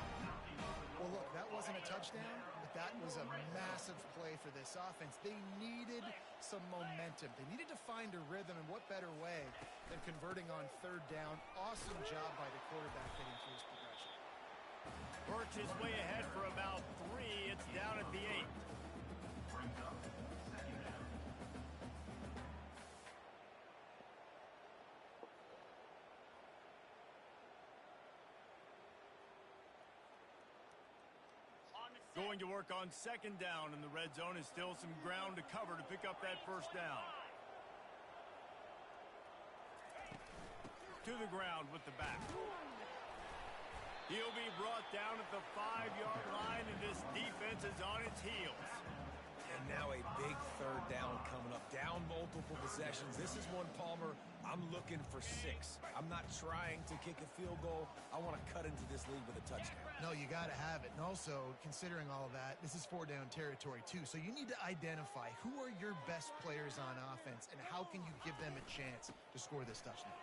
Well, look, that wasn't a touchdown, but that was a massive play for this offense. They needed some momentum. They needed to find a rhythm, and what better way than converting on 3rd down. Awesome job by the quarterback getting through his progression. Birch is way ahead for about 3. It's down at the 8. Going to work on 2nd down in the red zone. Is still some ground to cover to pick up that first down. To the ground with the back. He'll be brought down at the 5-yard line, and this defense is on its heels. And now a big third down coming up. Down multiple possessions. This is one, Palmer, I'm looking for 6. I'm not trying to kick a field goal. I want to cut into this lead with a touchdown. No, you got to have it. And also, considering all of that, this is 4-down territory too. So you need to identify who are your best players on offense and how can you give them a chance to score this touchdown.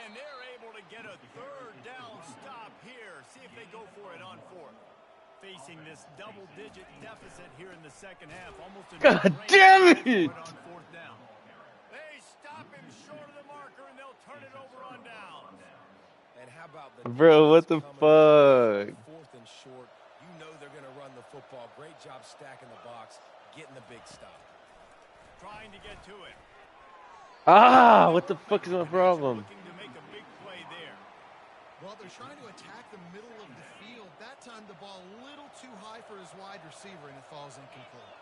And they're able to get a third down stop here. See if they go for it on 4th. Facing this double-digit deficit here in the second half. Almost a God damn it! on 4th down. They stop him short of the marker, and they'll turn it over on downs. And how about the Bro, what the fuck? 4th and short. You know they're going to run the football. Great job stacking the box, getting the big stop. Trying to get to it. Ah, what the fuck is my problem? Looking to make a big play there. Well, they're trying to attack the middle of the field. That time the ball a little too high for his wide receiver, and it falls incomplete.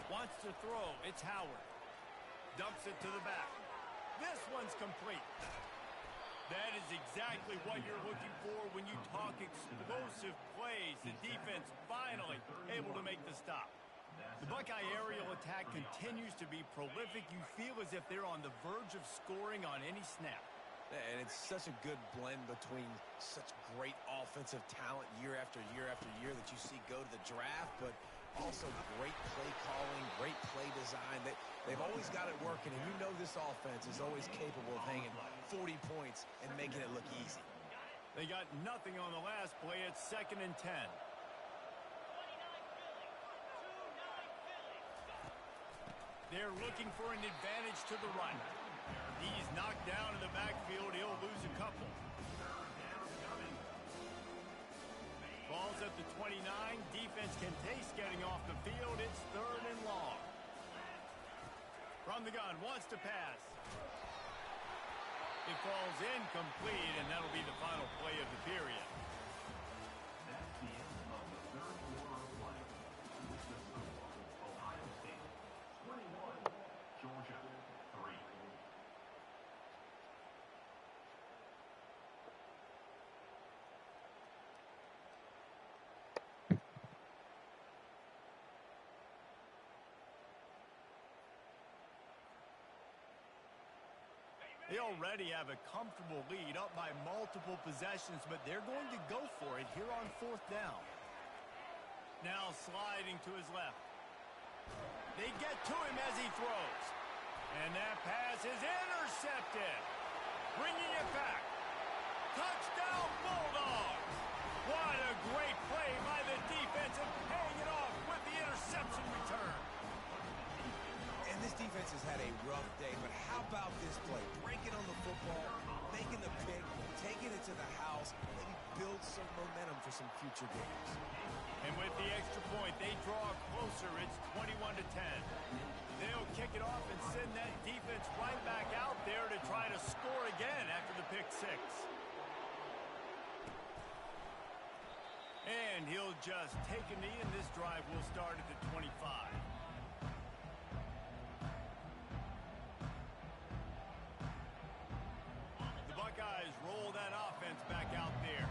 Wants to throw. It's Howard. Dumps it to the back. This one's complete. That is exactly what you're looking for when you talk explosive plays. The defense finally able to make the stop. The Buckeye aerial attack continues to be prolific. You feel as if they're on the verge of scoring on any snap. And it's such a good blend between such great offensive talent year after year after year that you see go to the draft, but also great play calling, great play design. They've always got it working, and you know this offense is always capable of hanging 40 points and making it look easy. They got nothing on the last play. It's 2nd and 10. They're looking for an advantage to the right. He's knocked down in the backfield. He'll lose a couple. Ball's at the 29. Defense can taste getting off the field. It's 3rd and long. From the gun, wants to pass. It falls incomplete, and that'll be the final play of the period. That's the end of the third quarter of play. With the score, Ohio State 21, Georgia 3. They already have a comfortable lead up by multiple possessions, but they're going to go for it here on 4th down. Now sliding to his left. They get to him as he throws. And that pass is intercepted. Bringing it back. Touchdown Bulldogs. What a great play by the defense and paying it off with the interception return. And this defense has had a rough day, but how about this play? Breaking on the football, making the pick, taking it to the house, maybe build some momentum for some future games. And with the extra point, they draw closer. It's 21 to 10. They'll kick it off and send that defense right back out there to try to score again after the pick 6. And he'll just take a knee, and this drive will start at the 25. The Buckeyes roll that offense back out there.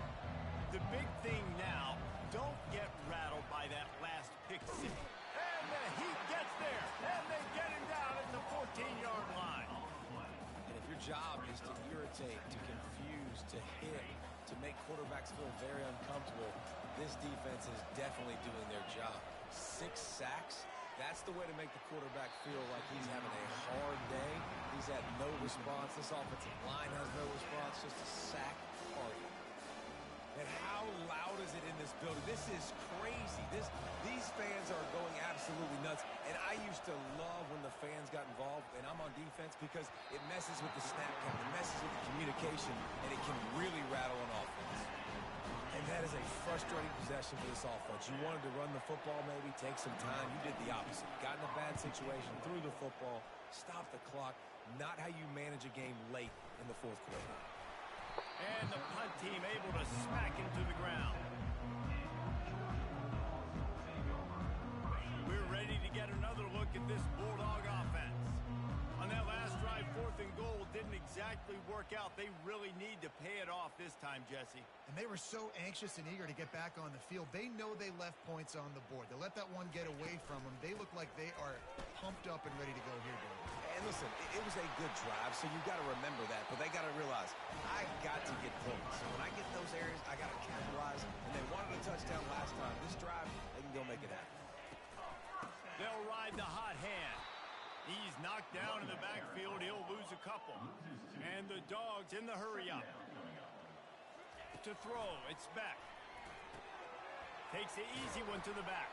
The big thing now, don't get rattled by that last pick 6. And the Heat gets there, and they get him down at the 14-yard line. And if your job is to irritate, to confuse, to hit, to make quarterbacks feel very uncomfortable, this defense is definitely doing their job. 6 sacks, that's the way to make the quarterback feel like he's having a hard day. He's had no response. This offensive line has no response, just a sack party. And how loud is it in this building? This is crazy. These fans are going absolutely nuts. And I used to love when the fans got involved, and I'm on defense, because it messes with the snap count, it messes with the communication, and it can really rattle an offense. And that is a frustrating possession for this offense. You wanted to run the football, maybe take some time. You did the opposite. Got in a bad situation, threw the football, stopped the clock. Not how you manage a game late in the 4th quarter. And the punt team able to smack him to the ground. We're ready to get another look at this Bulldog offense. A On that last drive, 4th and goal didn't exactly work out. They really need to pay it off this time, Jesse. And they were so anxious and eager to get back on the field. They know they left points on the board. They let that one get away from them. They look like they are pumped up and ready to go here, Dave. And listen, it was a good drive, so you've got to remember that. But they got to realize, I got to get points. So when I get those areas, I got to capitalize. And they wanted a touchdown last time. This drive, they can go make it happen. They'll ride the hot hand. He's knocked down in the backfield. He'll lose a couple. And the Dogs in the hurry up. To throw, it's Beck. Takes the easy one to the back.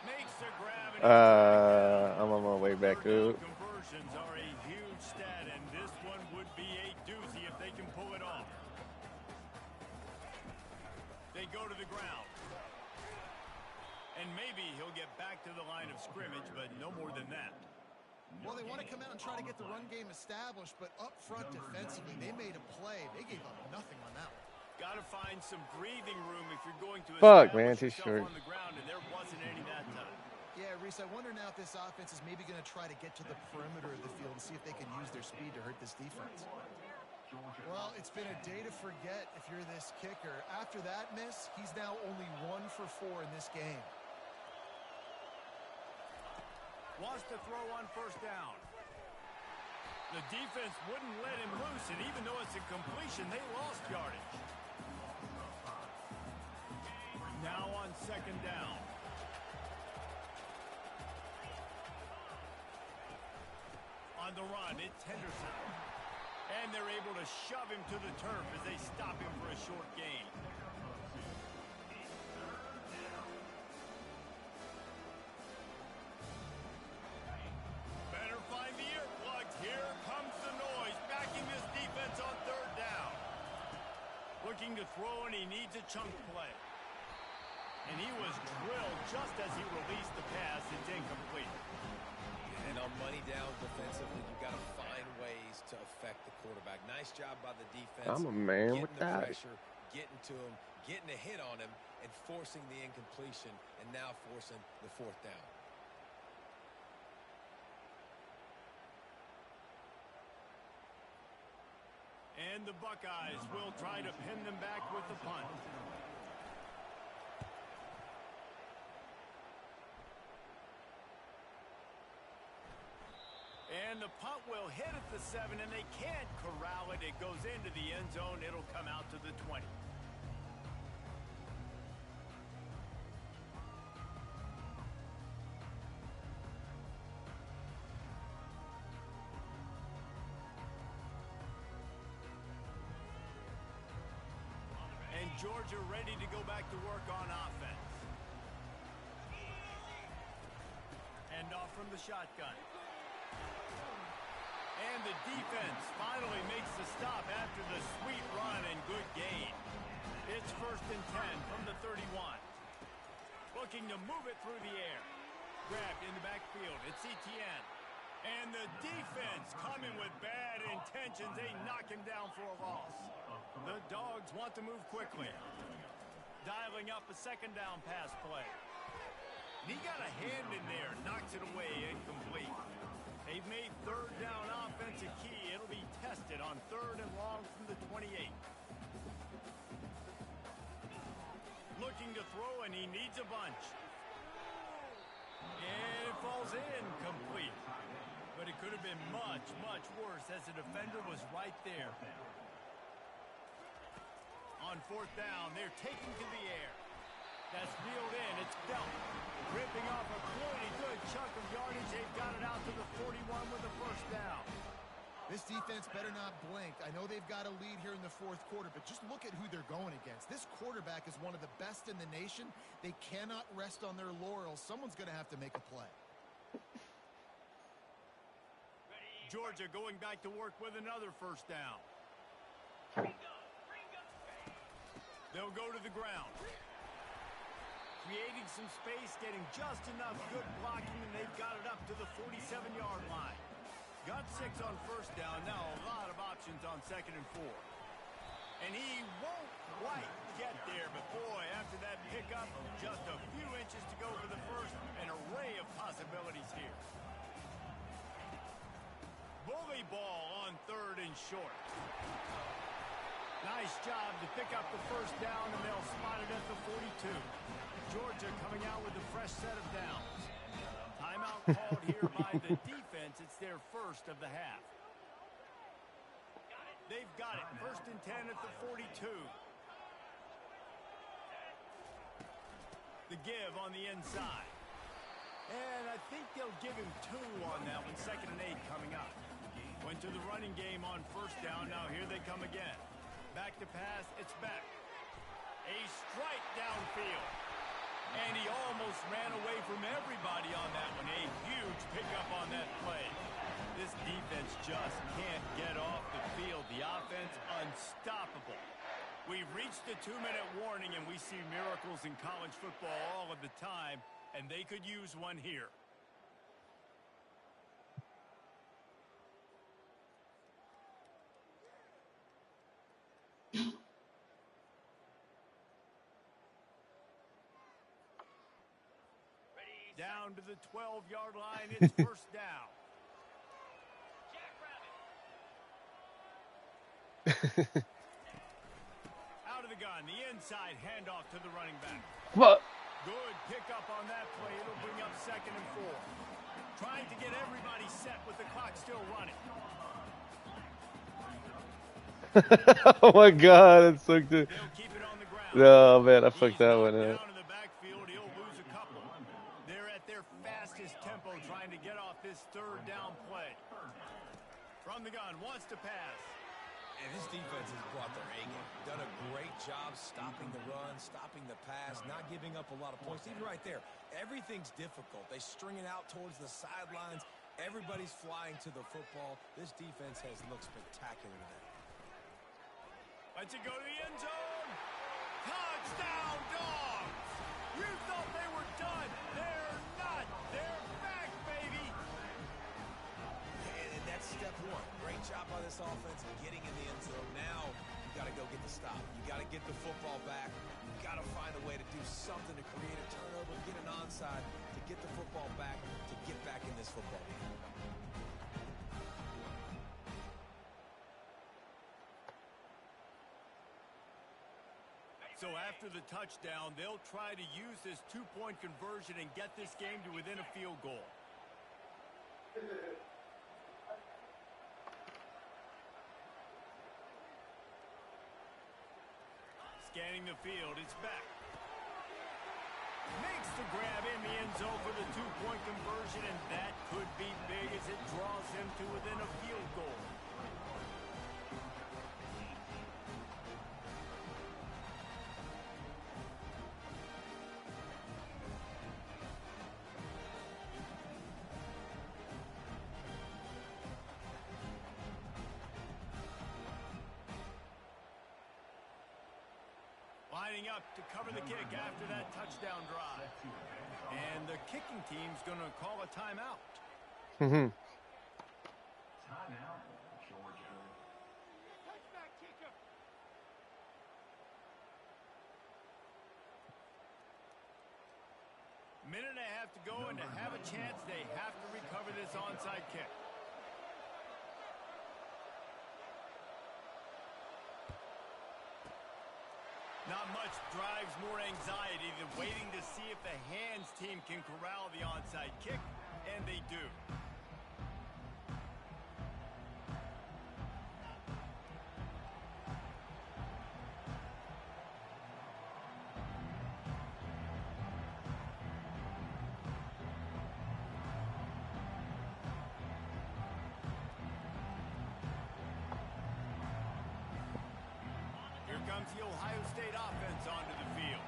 Makes the grab. I'm on my way back up. Conversions are a huge stat, and this one would be a doozy if they can pull it off. They go to the ground. And maybe he'll get back to the line of scrimmage, but no more than that. Well, they want to come out and try to get the run game established, but up front defensively, they made a play. They gave up nothing on that one. Got to find some breathing room if you're going to Fuck, man, establish too yourself short. on the ground, and there wasn't any that time. Yeah, Reese, I wonder now if this offense is maybe going to try to get to the perimeter of the field and see if they can use their speed to hurt this defense. Well, it's been a day to forget if you're this kicker. After that miss, he's now only 1 for 4 in this game. Wants to throw on 1st down. The defense wouldn't let him loose, and even though it's a completion, they lost yardage. Now on 2nd down. On the run, it's Henderson. And they're able to shove him to the turf as they stop him for a short gain. Better find the earplugs. Here comes the noise, backing this defense on 3rd down. Looking to throw, and he needs a chunk play. And he was drilled just as he released the pass. It's incomplete. And on money down defensively, you've got to find ways to affect the quarterback. Nice job by the defense. I'm a man with the that. Pressure, getting to him, getting a hit on him, and forcing the incompletion, and now forcing the 4th down. And the Buckeyes will try to pin them back with the punt. And the punt will hit at the 7, and they can't corral it. It goes into the end zone. It'll come out to the 20. And Georgia ready to go back to work on offense. And off from the shotgun. And the defense finally makes the stop after the sweet run and good gain. It's 1st and 10 from the 31. Looking to move it through the air. Grabbed in the backfield. It's Etienne. And the defense coming with bad intentions. They knock him down for a loss. The Dogs want to move quickly. Dialing up a 2nd down pass play. And he got a hand in there. Knocks it away. Incomplete. They've made 3rd down offense a key. It'll be tested on 3rd and long from the 28. Looking to throw, and he needs a bunch. And it falls in complete. But it could have been much, much worse as the defender was right there. On 4th down, they're taking to the air. That's reeled in. It's Belt. Ripping off a pretty good chunk of yardage. They've got it out to the 41 with the 1st down. This defense better not blink. I know they've got a lead here in the 4th quarter, but just look at who they're going against. This quarterback is one of the best in the nation. They cannot rest on their laurels. Someone's going to have to make a play. Georgia going back to work with another 1st down. They'll go to the ground. Creating some space, getting just enough good blocking, and they've got it up to the 47-yard line. Got 6 on 1st down. Now a lot of options on 2nd and 4. And he won't quite get there, but boy, after that pickup, just a few inches to go for the 1st. An array of possibilities here. Bully ball on 3rd and short. Nice job to pick up the first down, and they'll spot it at the 42. Georgia coming out with a fresh set of downs. Timeout called here by the defense. It's their first of the half. They've got it. 1st and 10 at the 42. The give on the inside. And I think they'll give him 2 on that one. 2nd and 8 coming up. Went to the running game on 1st down. Now here they come again. Back to pass. It's back. A strike downfield. And he almost ran away from everybody on that one. A huge pickup on that play. This defense just can't get off the field. The offense unstoppable. We've reached the 2-minute warning, and we see miracles in college football all of the time, and they could use one here. Down to the 12-yard line. It's 1st down. Out of the gun. The inside handoff to the running back. What? Good pickup on that play. It'll bring up 2nd and 4. Trying to get everybody set with the clock still running. Oh my God, it's so good. They'll keep it on the ground. No, man, I fucked that one Down up. in the backfield, he'll lose a couple. They're at their fastest tempo trying to get off this 3rd down play. From the gun, wants to pass. And this defense has brought their A game. Done a great job stopping the run, stopping the pass, not giving up a lot of points. Even right there, everything's difficult. They string it out towards the sidelines. Everybody's flying to the football. This defense has looked spectacular today. Let's it go to the end zone. Touchdown, Dogs! You thought they were done. They're not. They're back, baby. And that's step 1. Great job by this offense getting in the end zone. Now you got to go get the stop. You got to get the football back. You got to find a way to do something to create a turnover, get an onside, to get the football back, to get back in this football game. So after the touchdown, they'll try to use this 2-point conversion and get this game to within a field goal. Scanning the field, it's back. Makes the grab in the end zone for the 2-point conversion, and that could be big as it draws him to within a field goal. Lining up to cover the kick after that touchdown drive. And the kicking team's going to call a timeout. Timeout, Georgia. Minute and a half to go, and to have a chance, they have to recover this onside kick. Not much drives more anxiety than waiting to see if the hands team can corral the onside kick, and they do. Comes the Ohio State offense onto the field.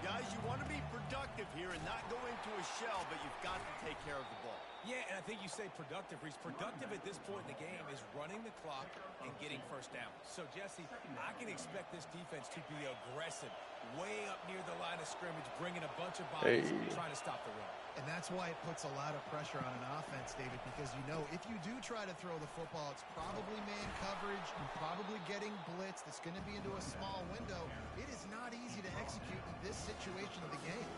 Guys, you want to be productive here and not go into a shell, but you've got to take care of the ball. Yeah, and I think you say productive, Reese. Productive at this point in the game is running the clock and getting first down. So, Jesse, I can expect this defense to be aggressive, way up near the line of scrimmage, bringing a bunch of bodies, trying to stop the run. And that's why it puts a lot of pressure on an offense, David, because you know if you do try to throw the football, it's probably man coverage, you're probably getting blitz that's going to be into a small window. It is not easy to execute in this situation of the game.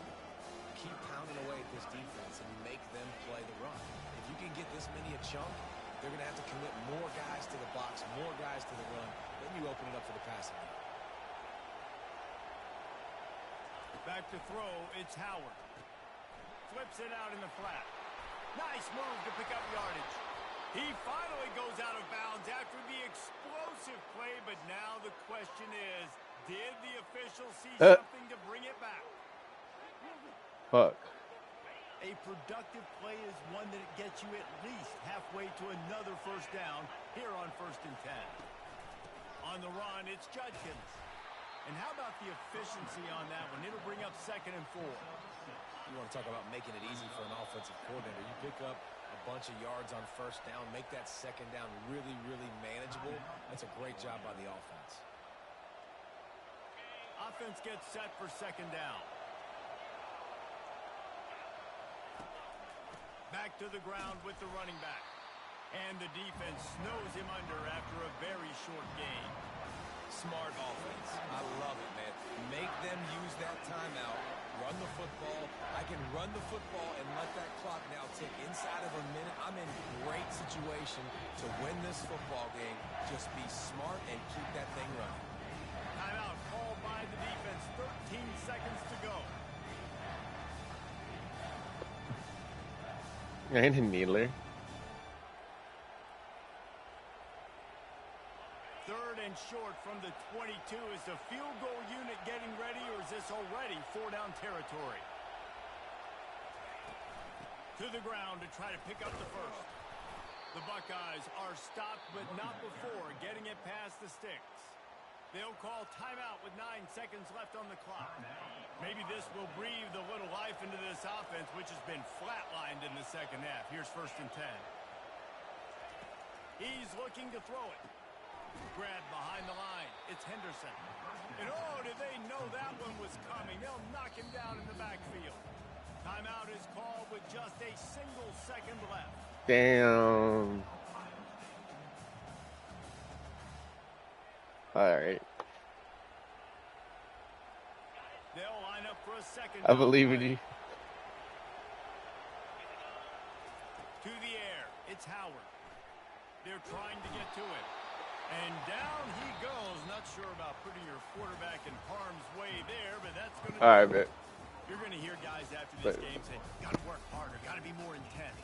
Keep pounding away at this defense and make them play the run. If you can get this many a chunk, They're going to have to commit more guys to the box, more guys to the run. Then you open it up for the passing. Back to throw, it's Howard. Flips it out in the flat. Nice move to pick up yardage. He finally goes out of bounds after the explosive play, but now the question is, did the official see something to bring it back? Fuck. A productive play is one that gets you at least halfway to another first down here on 1st and 10. On the run, it's Judkins. And how about the efficiency on that one? It'll bring up 2nd and 4. You want to talk about making it easy for an offensive coordinator. You pick up a bunch of yards on 1st down, make that 2nd down really, really manageable. That's a great job by the offense. Offense gets set for 2nd down. Back to the ground with the running back. And the defense snows him under after a very short gain. Smart offense. I love it, man. Make them use that timeout. Run the football. I can run the football and let that clock now tick inside of a minute. I'm in great situation to win this football game. Just be smart and keep that thing running. Timeout called by the defense. 13 seconds to go. And a Needler. 3rd and short from the 22. Is the field goal unit getting ready, or is this already 4-down territory? To the ground to try to pick up the first. The Buckeyes are stopped, but not before getting it past the sticks. They'll call timeout with 9 seconds left on the clock. Maybe this will breathe a little life into this offense, which has been flatlined in the 2nd half. Here's 1st and 10. He's looking to throw it. Grabbed behind the line. It's Henderson. And oh, did they know that one was coming? They'll knock him down in the backfield. Timeout is called with just a single second left. Damn. All right. They'll line up for a second. I believe in you. To the air. It's Howard. They're trying to get to it. And down he goes. Not sure about putting your quarterback in harm's way there, but that's going to All right, bet. You're going to hear guys after this game say, got to work harder, got to be more intense.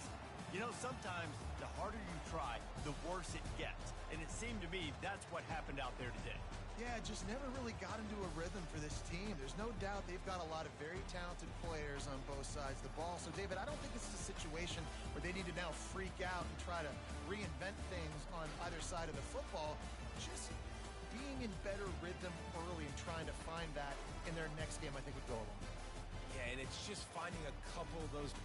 You know, sometimes the harder you try, the worse it gets. And it seemed to me that's what happened out there today. Yeah, just never really got into a rhythm for this team. There's no doubt they've got a lot of very talented players on both sides of the ball. So, David, I don't think this is a situation where they need to now freak out and try to reinvent things on either side of the football. Just being in better rhythm early and trying to find that in their next game, I think would go a long way. Yeah, and it's just finding a couple of those